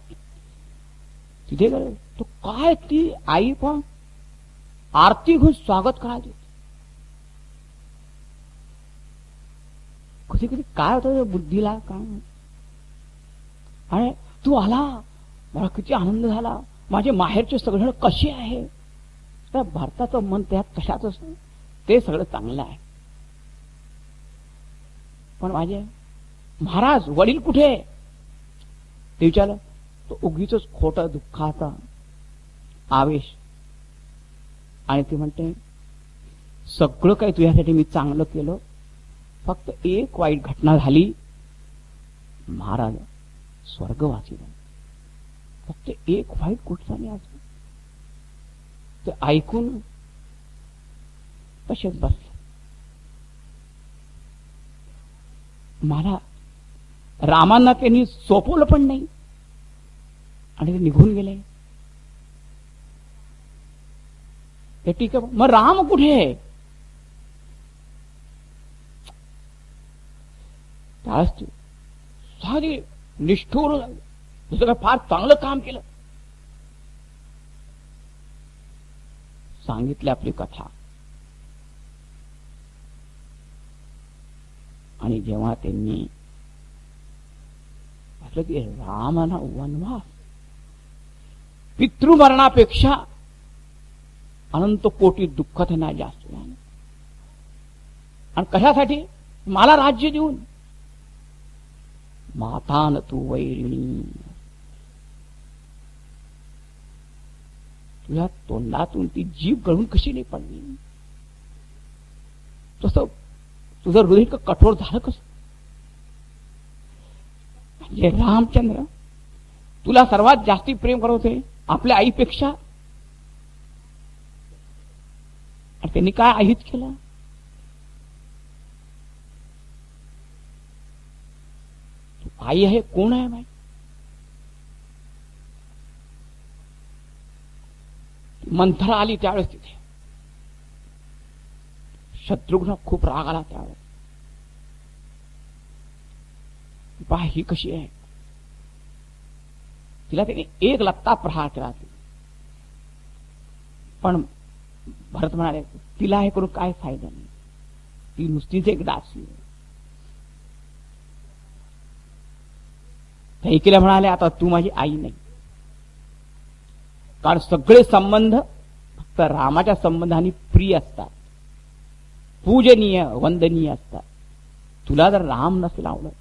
तिथे गेले तो काय ती आई पण आरती घेऊन स्वागत करायला. कधी कधी काय होतं बुद्धीला काय, आणि तू आला, मला किती आनंद झाला, माझे माहेरचे सगळेजण कसे आहे. त्या भारताचं मन त्यात कशाच ते सगळं चांगलं आहे, पण माझे महाराज वडील कुठे ते विचारलं. तो उगीच खोटा दुःखाचा आवेश. आणि ती म्हणते सगळं काही तुझ्यासाठी मी चांगलं केलं, फक्त एक वाईट घटना झाली, महाराज स्वर्गवासी झाले. फक्त एक वाईट गोष्ट झाली. आज ते ऐकून तसेच बसले. मला रामांना त्यांनी सोपवलं पण नाही आणि ते निघून गेले. ते ठीक आहे, मग राम कुठे. साधी निष्ठूर दुसरं काय फार चांगलं काम केलं. सांगितली आपली कथा. आणि जेव्हा त्यांनी म्हटलं की रामाना वनवास पितृमरणापेक्षा अनंत कोटी दुःख त्यांना जास्त झालं. आणि कशासाठी, मला राज्य देऊन. मातान तू वैरिणी, तुझ्या तोंडातून ती जीभ गळून कशी नाही पडली. तसं तुझं हृदय कठोर झालं कसं. म्हणजे रामचंद्र तुला सर्वात जास्ती प्रेम करत होते आपल्या आईपेक्षा, आणि त्यांनी काय अहित केलं. आई आहे, कोण आहे बाई. मंथरा आली त्यावेळेस तिथे. शत्रुघ्न खूप राग आला त्यावेळेस. पहा ही कशी आहे. तिला त्याने एक लत्ता प्रहार केला. पण भरत म्हणाले तिला हे करून काय फायदा नाही, ती नुसतीच एक दासी. कैकेयीला म्हणाले आता तू माझी आई नाही, कारण सगळे संबंध फक्त रामाच्या संबंधाने प्रिय असतात, पूजनीय वंदनीय असतात. तुला जर राम नसेल आवडत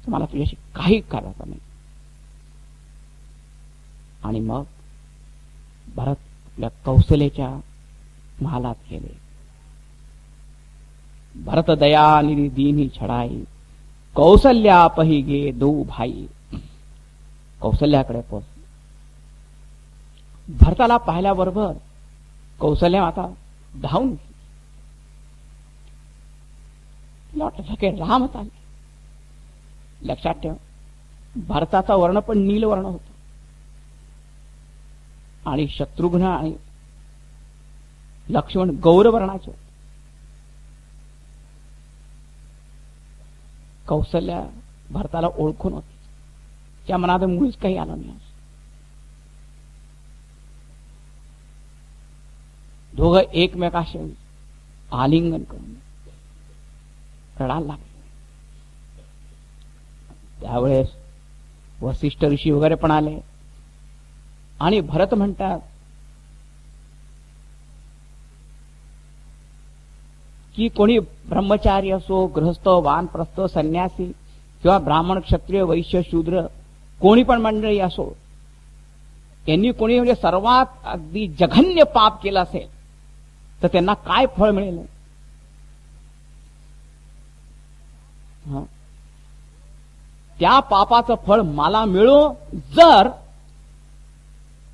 तर मला तुझ्याशी काही करायचं नाही. आणि मग भरत आपल्या कौशल्याच्या महालात गेले. भरत दया निधि दीनी छड़ाई, कौशल्या पही गे दो भाई. कौशल्याकडे पोहोच. भरताला पाहिल्याबरोबर कौशल्या आता धावून वाटलं की रामच आले. लक्षात ठेव, भरताचा वर्ण पण नील वर्ण होता आणि शत्रुघ्न आणि लक्ष्मण गौरवर्णाचे. कौशल्या भरताला ओळखून होती, त्या मनात मुळीच काही आलं नाही. दोघं एकमेकाशी आलिंगन करून रडायला लागले. त्यावेळेस वसिष्ठ ऋषी वगैरे पण आले आणि भरत म्हणतात की कोणी ब्रह्मचारी असो, गृहस्थ, वानप्रस्थ, संन्यासी किंवा ब्राह्मण, क्षत्रिय, वैश्य, शूद्र कोणी पण मंडळी असो, यांनी कोणी म्हणजे सर्वात अगदी जघन्य पाप केलं असेल तर त्यांना काय फळ मिळेल? त्या पापाचं फळ मला मिळो जर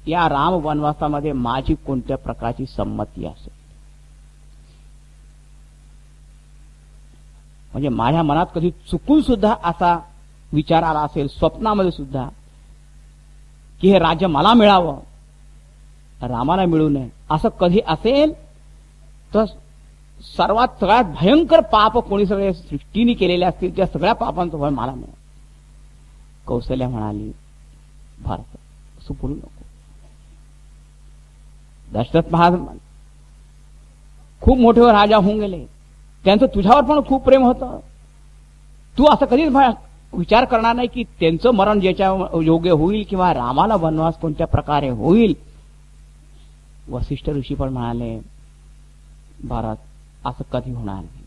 या राम वनवासामध्ये माझी कोणत्या प्रकारची संमती असेल. म्हणजे माझ्या मनात कधी चुकून सुद्धा असा विचार आला असेल, स्वप्नामध्ये सुद्धा, की हे राज्य मला मिळावं, रामाला मिळू नये, असं कधी असेल तर सगळ्यात भयंकर पाप कोणी सगळे सृष्टीने केलेले असतील त्या सगळ्या पापांचं फळ मला मिळेल. कौशल्या म्हणाली, भारत असं बोलू नको. दशरथ महाराज खूप मोठे राजा होऊन गेले, त्यांचं तुझ्यावर पण खूप प्रेम होतं. तू असं कधीच विचार करणार नाही की त्यांचं मरण ज्याच्या योग्य होईल किंवा रामाला वनवास कोणत्या प्रकारे होईल. वसिष्ठ ऋषी पण म्हणाले, भारत असं कधी होणार नाही,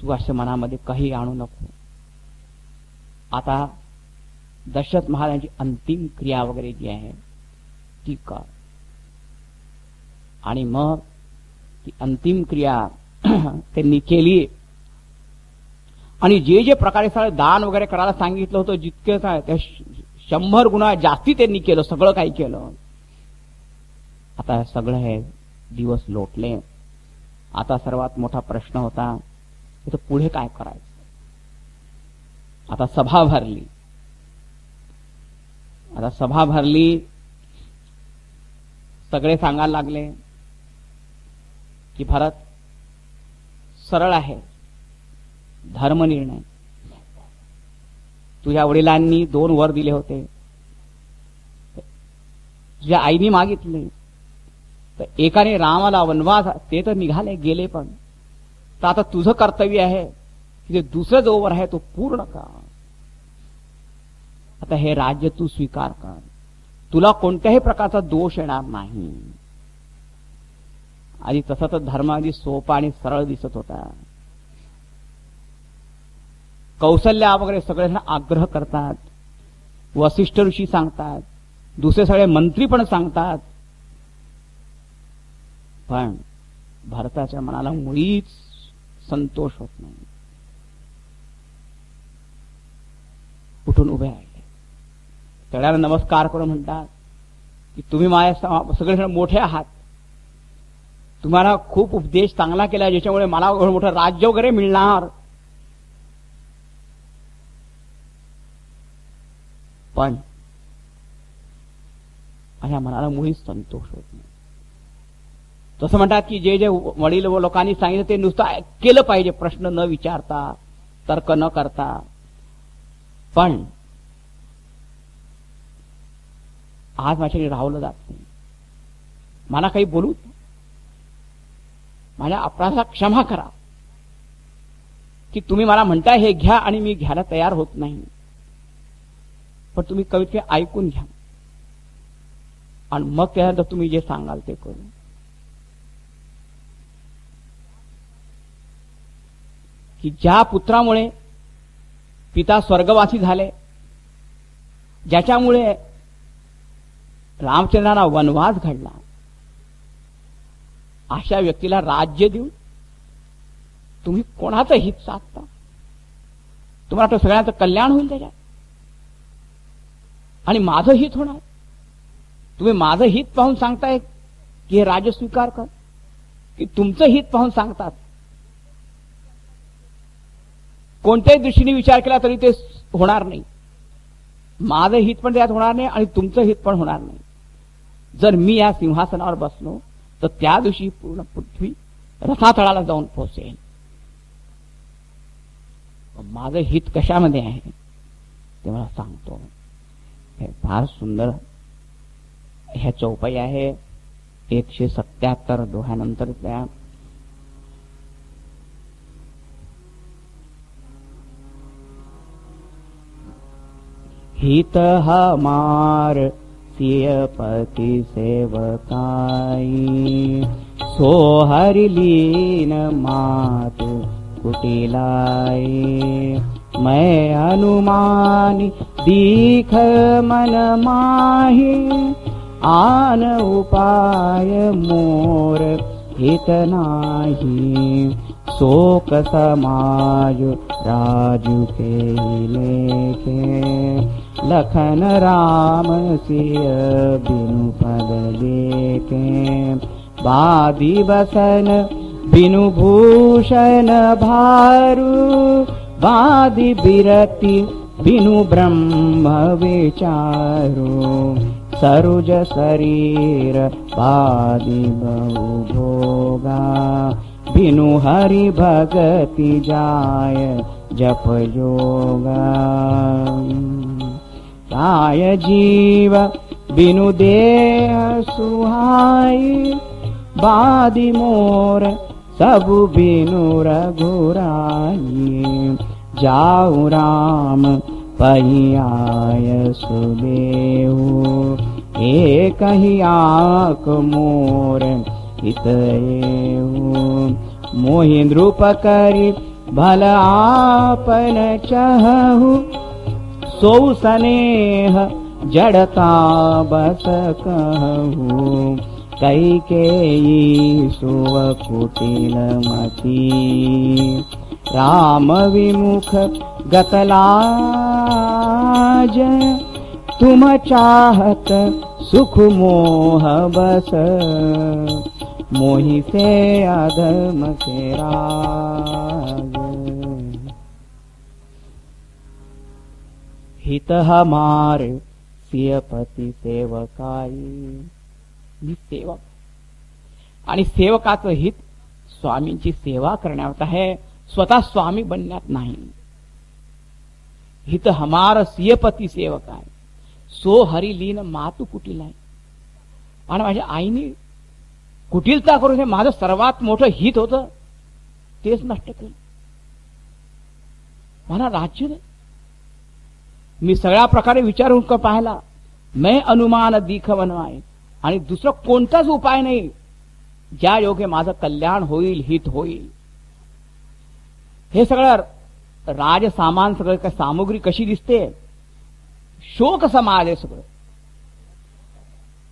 तू असं मनामध्ये काही आणू नको. आता दशरथ महाराजांची अंतिम क्रिया वगैरे जी आहे ती कर. आणि मग ती अंतिम क्रिया त्यांनी केली आणि जे जे प्रकारे सगळं दान वगैरे करायला सांगितलं होतं जितके काय त्या 100 गुणा जास्ती त्यांनी केलं, सगळं काही केलं. आता सगळं हे दिवस लोटले. आता सर्वात मोठा प्रश्न होता की पुढे काय करायचं. आता सभा भरली. आता सभा भरली, सगळे सांगायला लागले की भरत सरळ आहे, धर्मनिर्णय. तुझ्या वडिलांनी 2 वर दिले होते, तुझ्या आईने मागितले, तर एकाने रामाला वनवास, ते तर निघाले गेले, पण तर आता तुझं कर्तव्य आहे की ते दुसरं जो वर आहे तो पूर्ण कर. आता हे राज्य तू स्वीकार कर, तुला कोणत्याही प्रकारचा दोष येणार नाही. आधी तसा तर धर्म आधी सोपा आणि सरळ दिसत होता. कौशल्या वगैरे सगळे आग्रह करतात, वसिष्ठ ऋषी सांगतात, दुसरे सगळे मंत्री पण सांगतात, पण भारताच्या मनाला मुळीच संतोष होत नाही. उठून उभे राहिले, सगळ्यांना नमस्कार करून म्हणतात की तुम्ही माझ्या सगळे मोठे आहात, तुम्हाला खूप उपदेश चांगला केला ज्याच्यामुळे मला मोठं राज्य वगैरे मिळणार, पण माझ्या मनाला मुळीच संतोष होत नाही. तसं म्हणतात की जे जे वडील व लोकांनी सांगितलं ते नुसतं केलं पाहिजे, प्रश्न न विचारता, तर्क न करता. पण आज माझ्याकडे राहवलं जात नाही. मला काही बोलू, माझ्या अपराधाला क्षमा करा की तुम्ही मला म्हणताय हे घ्या आणि मी घ्यायला तयार होत नाही, पण तुम्ही कविते ऐकून घ्या आणि मग त्यानंतर तुम्ही जे सांगाल ते करू. की ज्या पुत्रामुळे पिता स्वर्गवासी झाले, ज्याच्यामुळे रामचंद्रांना वनवास घडला, अशा व्यक्तीला राज्य देऊन तुम्ही कोणाचं हित साधता? तुम्हाला वाटतं सगळ्यांचं कल्याण होईल त्याच्यात आणि माझं हित होणार? तुम्ही माझं हित पाहून सांगताय की हे राज्य स्वीकार कर, की तुमचं हित पाहून सांगतात? कोणत्याही दृष्टीने विचार केला तरी ते होणार नाही. माझं हित पण त्यात होणार नाही आणि तुमचं हित पण होणार नाही. जर मी या सिंहासनावर बसलो तर त्या दिवशी पूर्ण पृथ्वी रसातळाला जाऊन पोहोचेल. माझं हित कशामध्ये आहे ते मला सांगतो. हे फार सुंदर ह्या चौपाई आहे. 177 दोह्यानंतर त्या हित हमार सियपति सेवकाई, सो हरि लीन मातु कुटिलाई. मैं अनुमानी दीख मन माही, आन उपाय मोर हित नाही. शोक समाज राजू के लेखे, लखन राम सिय बिनु पद देखे. बादी बसन बिनु भूषण भारू, बादी बिरति बिनु ब्रह्म विचारू. सरुज शरीर बादी बहु भोगा, बिनु हरि भगति जाय जप योगा. काय जीव बिनु देह सुहाई, बादी मोर सबु बिनु रघुराई. जाऊ राम पहियाय सुदेहु, एक ही आक मोर हितएहु. मोहि नृप करि भल आपन चहु, सो स्नेह जड़ता बस कहु. कैकेयी सुव कुटिल मती, राम विमुख गतलाज. तुम चाहत सुख मोह बस, मोहि से अधम के राज. हित हमार सियपति सेवकाई. मी सेवक आणि सेवकाचं हित स्वामींची सेवा करण्यात आहे, स्वतः स्वामी बनण्यात नाही. हित हमार सियपती सेवक आहे, सो हरी लीन मातू कुटिलाय. आणि माझ्या आईने कुटिलता करून हे माझं सर्वात मोठं हित होतं तेच नष्ट केलं. मला राज्य दे. मी सगळ्या प्रकारे विचारून का पाहिला, मैं अनुमान दीख बनवाय, आणि दुसरा कोणताच उपाय नाही ज्या योगे माझं कल्याण होईल, हित होईल. हे सगळं राजसामान, सगळं काय सामुग्री कशी दिसते, शोक समाज आहे सगळं.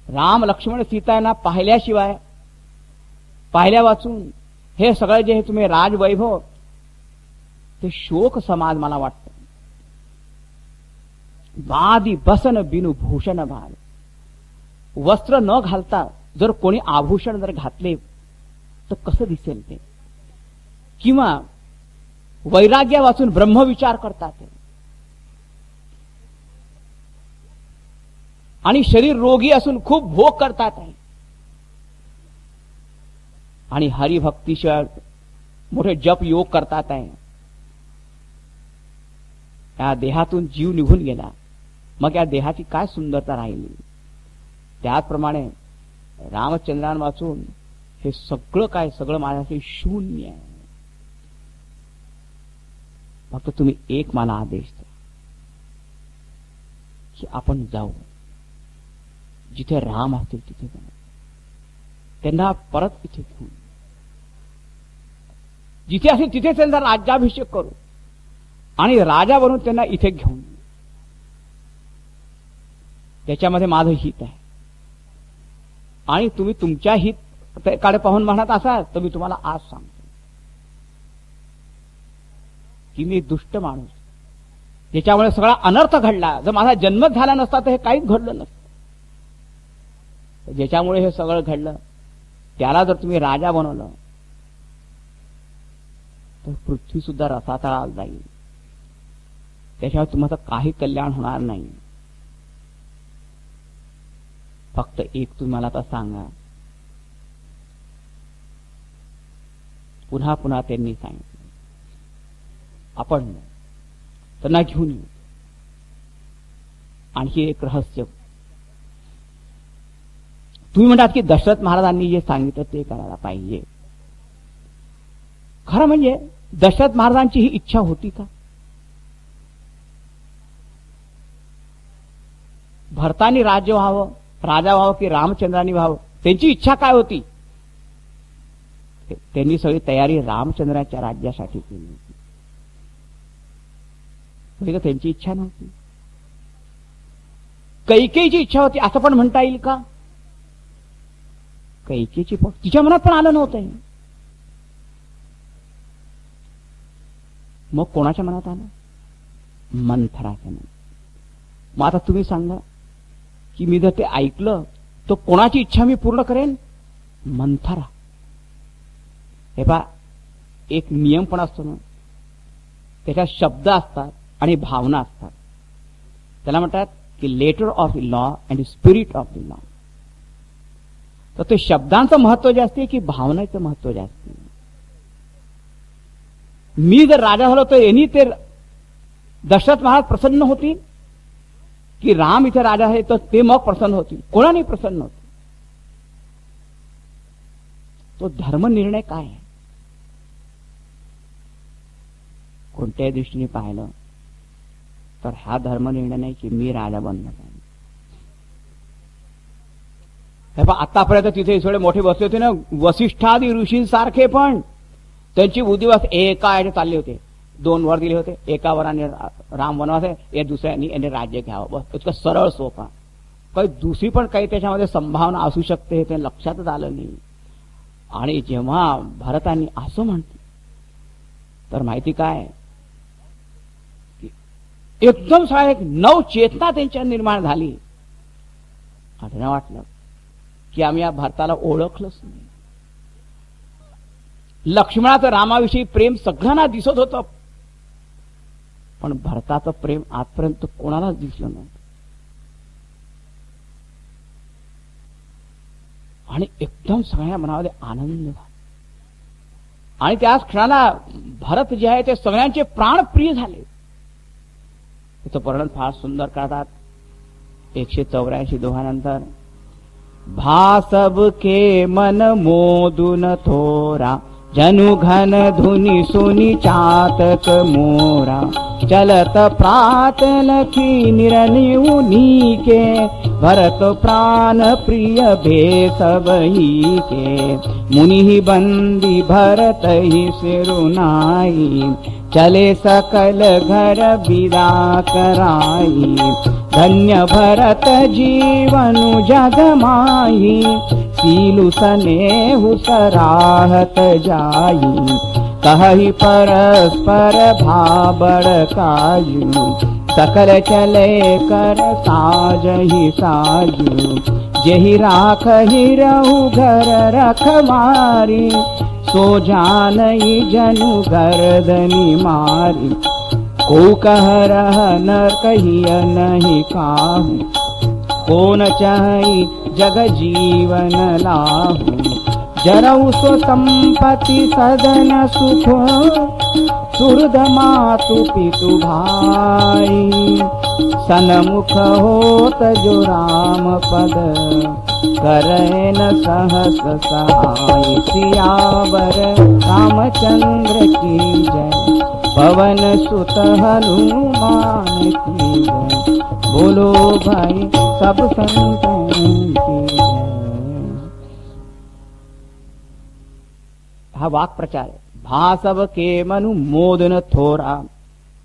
राम लक्ष्मण सीता यांना पाहिल्याशिवाय, पाहिल्या वाचून हे सगळं जे तुम्ही राजवैभव, ते शोक समाज मला वाटतं. बादी बसन बिनु भूषण भाल. वस्त्र न घालता जर कोणी आभूषण जर घातले तर कसं दिसेल ते? किंवा वैराग्य वाचून ब्रह्मविचार करतात आणि शरीर रोगी असून खूप भोग करतात आणि हरिभक्तीशिवाय मोठे जप योग करतात आहे. या देहातून जीव निघून गेला, मग या देहाची काय सुंदरता राहिली? त्याचप्रमाणे रामचंद्रान वाचून हे सगळं काय, सगळं माझ्यासाठी शून्य आहे. फक्त तुम्ही एक मला आदेश द्या की आपण जाऊ, जिथे राम असतील तिथे जाऊ, त्यांना परत इथे घेऊन. जिथे असेल तिथे त्यांचा राज्याभिषेक करू आणि राजा बनून त्यांना इथे घेऊन येऊ. त्याच्यामध्ये माझं हित आहे. आणि तुम्ही तुमच्या हिताकडे पाहून म्हणत असाल तर मी तुम्हाला आज सांगतो की मी दुष्ट माणूस, ज्याच्यामुळे सगळा अनर्थ घडला. जर माझा जन्मच झाला नसता तर हे काहीच घडलं नसतं. ज्याच्यामुळे हे सगळं घडलं त्याला जर तुम्ही राजा बनवलं तर पृथ्वी सुद्धा रसातळाला जाईल. त्याच्यावर तुम्हाला काही कल्याण होणार नाही. फक्त एक तुम्ही मला आता सांगा. पुन्हा पुन्हा त्यांनी सांगितलं आपण त्यांना घेऊन येऊ. आणखी एक रहस्य. तुम्ही म्हणतात की दशरथ महाराजांनी जे सांगितलं ते करायला पाहिजे. खरं म्हणजे दशरथ महाराजांची ही इच्छा होती का? भरतानी राज्य व्हावं, राजा व्हावं की रामचंद्रांनी व्हावं, त्यांची इच्छा काय होती? त्यांनी सगळी तयारी रामचंद्राच्या राज्यासाठी केली होती. त्यांची इच्छा नव्हती. कैकेयीची इच्छा होती असं पण म्हणता येईल का? कैकेयीची तिच्या मनात पण आलं नव्हतं. मग कोणाच्या मनात आलं? मंथराच्या मनात. मग आता तुम्ही सांगा की मी जर ते ऐकलं तर कोणाची इच्छा मी पूर्ण करेन? मंथरा. हे पहा, एक नियम पण असतो ना, त्याच्यात शब्द असतात आणि भावना असतात. त्याला म्हणतात की letter of the law and spirit of the law. तर ते शब्दांचं महत्व जास्त आहे की भावनेचं महत्व जास्त आहे? मी जर राजा झालो तर यांनी ते दशरथ महाराज प्रसन्न होतील की राम इथे राजा आहे तर ते मग प्रसन्न होतील? कोणाने प्रसन्न होतील? तो धर्म निर्णय काय आहे? कोणत्याही दृष्टीने पाहिलं तर हा धर्म निर्णय नाही की मी राजा बनलो पाहिजे. आतापर्यंत तिथे थोडे मोठे बसले होते ना वसिष्ठादी ऋषींसारखे, पण त्यांची बुद्धिवास एका याने चालले होते. 2 वर दिले होते, एका वराने राम वनवास आहे, या दुसऱ्याने याने राज्य घ्यावं. बस इतकं सरळ सोपा. काही दुसरी पण काही त्याच्यामध्ये संभावना असू शकते हे ते लक्षातच आलं नाही. आणि जेव्हा भरतांनी असं म्हटलं तर माहिती काय, एकदम सगळा एक नवचेतना त्यांच्या निर्माण झाली. त्यांना वाटलं की आम्ही या भारताला ओळखलंच नाही. लक्ष्मणाचं रामाविषयी प्रेम सगळ्यांना दिसत होतं, पण भरताचं प्रेम आजपर्यंत कोणालाच दिसलं नव्हतं. आणि एकदम सगळ्या मनामध्ये आनंद झाला. आणि त्याच क्षणाला भरत जे आहे ते सगळ्यांचे प्राणप्रिय झाले. त्याचं वर्णन फार सुंदर करतात 184 दोहानंतर. भा सबके मन मोदून थोरा, जनु घन धुनि सुनि चातक मोरा. चलत प्रात लखी निरनिउनी के, भरत प्राण प्रिय भे सबही के. मुनि बंदी भरत ही सिरुनाई, चले सकल घर विदा कराई. धन्य भरत जीवनु जग माही, सीलु स्नेहु सराहत जाई. कहि परस्पर भाबड़ काजू, सकल चले कर साजहि साजू. जेहि राखहि रहु घर रखवारी, सो जानई जनु गर्दनि मारी. को कह रह न कहिय नहीं काहू, कौन चाहि जग जीवन लाहू. जरऊ सो संपत्ति सदन सुख, सुहृद मातु पितु भाई. सनमुख होत जो राम पद, करे न सहस सहाय. सियावर रामचंद्र की जय, पवन सुत हनुमान की जय. बोलो भाई सब संतन की जय. हा वाक्प्रचार आहे. भासव के मनु मोदन थोरा.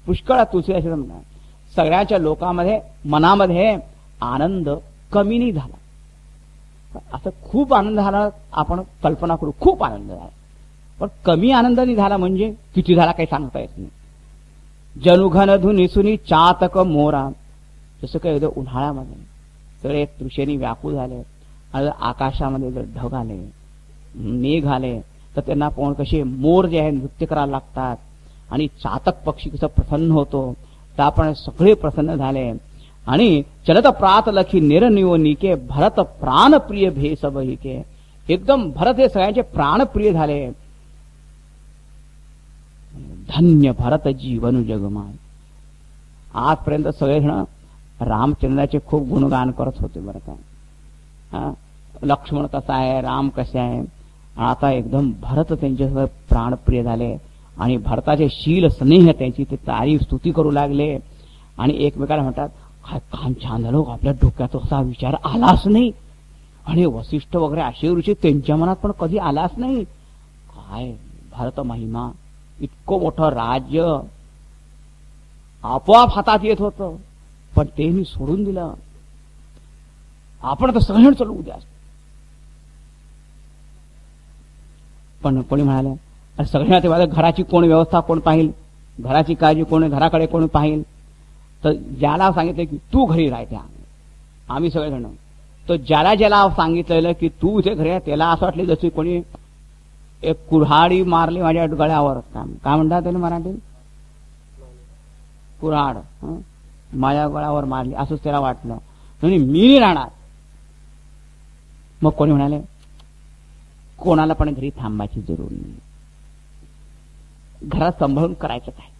पुष्कळ तुळशीदास म्हणतात सगळ्याच्या लोकांमध्ये मनामध्ये आनंद कमी नाही झाला. असं खूप आनंद झाला आपण कल्पना करू, खूप आनंद झाला, पण कमी आनंद नाही झाला म्हणजे किती झाला काही सांगता येत नाही. जनुघन धुनिसुनी चातक मोरा. जसं काही उन्हाळ्यामध्ये सगळे तृषेने व्याकुळ झाले आणि आकाशामध्ये जर ढग आले मेघ आले तर त्यांना पण कसे मोर जे आहे नृत्य करायला लागतात आणि चातक पक्षी कसं प्रसन्न होतो तर आपण सगळे प्रसन्न झाले. आणि चलत प्रात लखी निरनिवनिके भरत प्राणप्रिय भेसबहिके. एकदम भरत हे सगळ्यांचे प्राणप्रिय झाले. धन्य भरत जीवन जगमाय. आजपर्यंत सगळेजण रामचंद्राचे खूप गुणगान करत होते बरं का. लक्ष्मण कसा आहे, राम कसे आहे. आता एकदम भरत त्यांचे प्राणप्रिय झाले आणि भरताचे शील स्नेह त्यांची ते तारीफ स्तुती करू लागले आणि एकमेकाला म्हणतात काय काम छान झालं, आपल्या डोक्यात असा विचार आलाच नाही. आणि वसिष्ठ वगैरे असे ऋषी त्यांच्या मनात पण कधी आलाच नाही. काय भारत महिमा, इतकं मोठं राज्य आपोआप हातात येत होतं पण ते मी सोडून दिलं. आपण तर सगळं चालू उद्या. पण कोणी म्हणाले सगळ्यांना ते माझ्या घराची कोण व्यवस्था कोण पाहिल, घराची काळजी कोण, घराकडे कोण पाहिल. तर ज्याला सांगितलं की तू घरी राहते आम्ही सगळेजण, तर ज्याला ज्याला सांगितलेलं की तू इथे घरी आहे त्याला असं वाटलं जशी कोणी एक कुऱ्हाडी मारली माझ्या गळ्यावर. काय म्हणतात त्याला मराठीत, कुऱ्हाड माझ्या गळ्यावर मारली असंच त्याला वाटलं म्हणजे मी नाही राहणार. मग कोणी म्हणाले कोणाला पण घरी थांबायची जरूर नाही, घरात सांभाळून करायचं काय.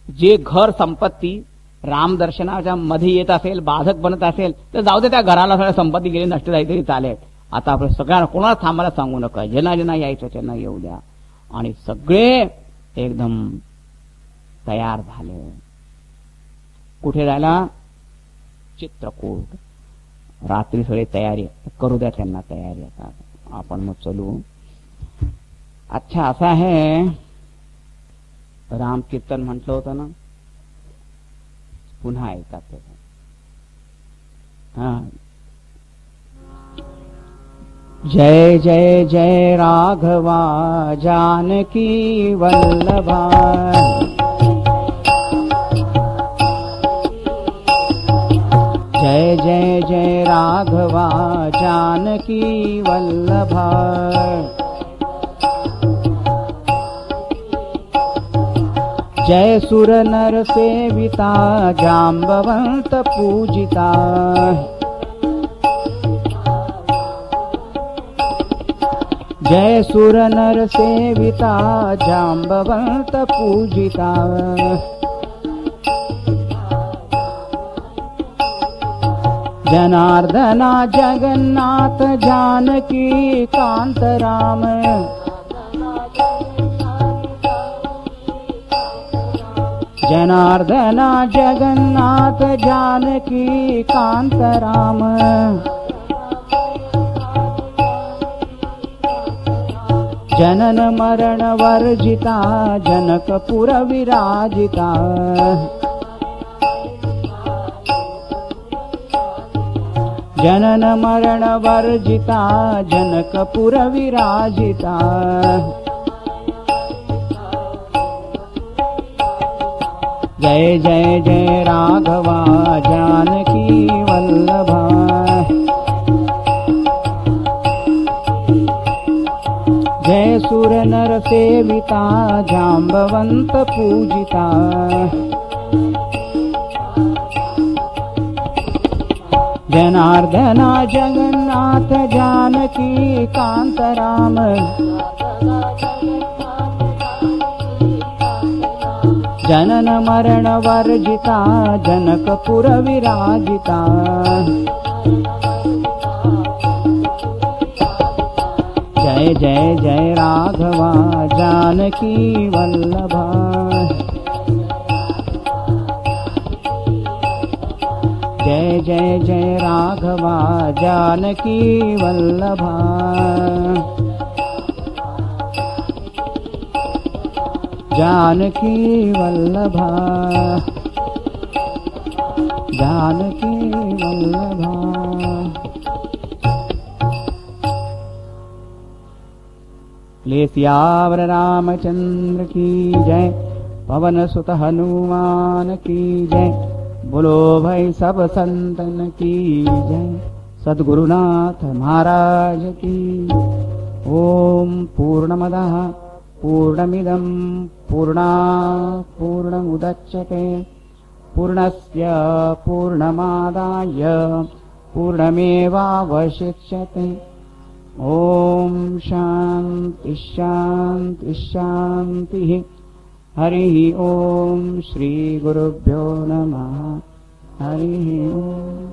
जे घर संपत्ती रामदर्शनाच्या मध्ये येत असेल, बाधक बनत असेल तर जाऊ दे, त्या घराला सगळ्या संपत्ती गेली नष्ट झाली तरी चालेल. आता आपण सगळ्यांना कोणाला थांबायला सांगू नका, ज्यांना ज्यांना यायचं त्यांना येऊ द्या. आणि सगळे एकदम तयार झाले. कुठे जायला? चित्रकूट. रात्री सगळे तयारी करू द्या त्यांना तयारी. आता आपण मग चलू. अच्छा असं आहे, राम कीर्तन म्हटलं होतं ना, पुन्हा ऐका ते. जय जय जय राघवा जानकी वल्लभा. जय जय जय राघवा जानकी वल्लभा. जय सुर नर सेविता जाम्बवंत पूजिता. जय सुर नर सेविता जाम्बवंत पूजिता. जनार्दना जगन्नाथ जानकी कांत राम. जनार्दना जगन्नाथ जानकी कांत राम. जनन मरण वर्जिता जनकपुर विराजिता. जनन मरण वर्जिता जनकपुर विराजिता. जय जय जय राघवा जानकी वल्लभा. जय सुर नर सेविता जाम्बवंत पूजिता. जनार्दना जगन्नाथ जानकी कांत राम. जनन मरण वर्जिता जनकपुर विराजिता. जय जय जय राघवा जानकी वल्लभा. जय जय जय राघवा जानकी वल्लभा. जानकी वल्लभा जानकी वल्लभा। ले सियावर रामचंद्र की जय, पवन सुत हनुमान की जय, बोलो भाई सब संतन की जय, सद्गुरुनाथ महाराज की। ओम पूर्णमदः पूर्णमिदं पूर्णात् पूर्णमुदच्यते, पूर्णस्य पूर्णमादाय पूर्णमेवावशिष्यते। ओम शांति शांति शांति। हरि ओम। श्री गुरुभ्यो नमः। हरि ओम।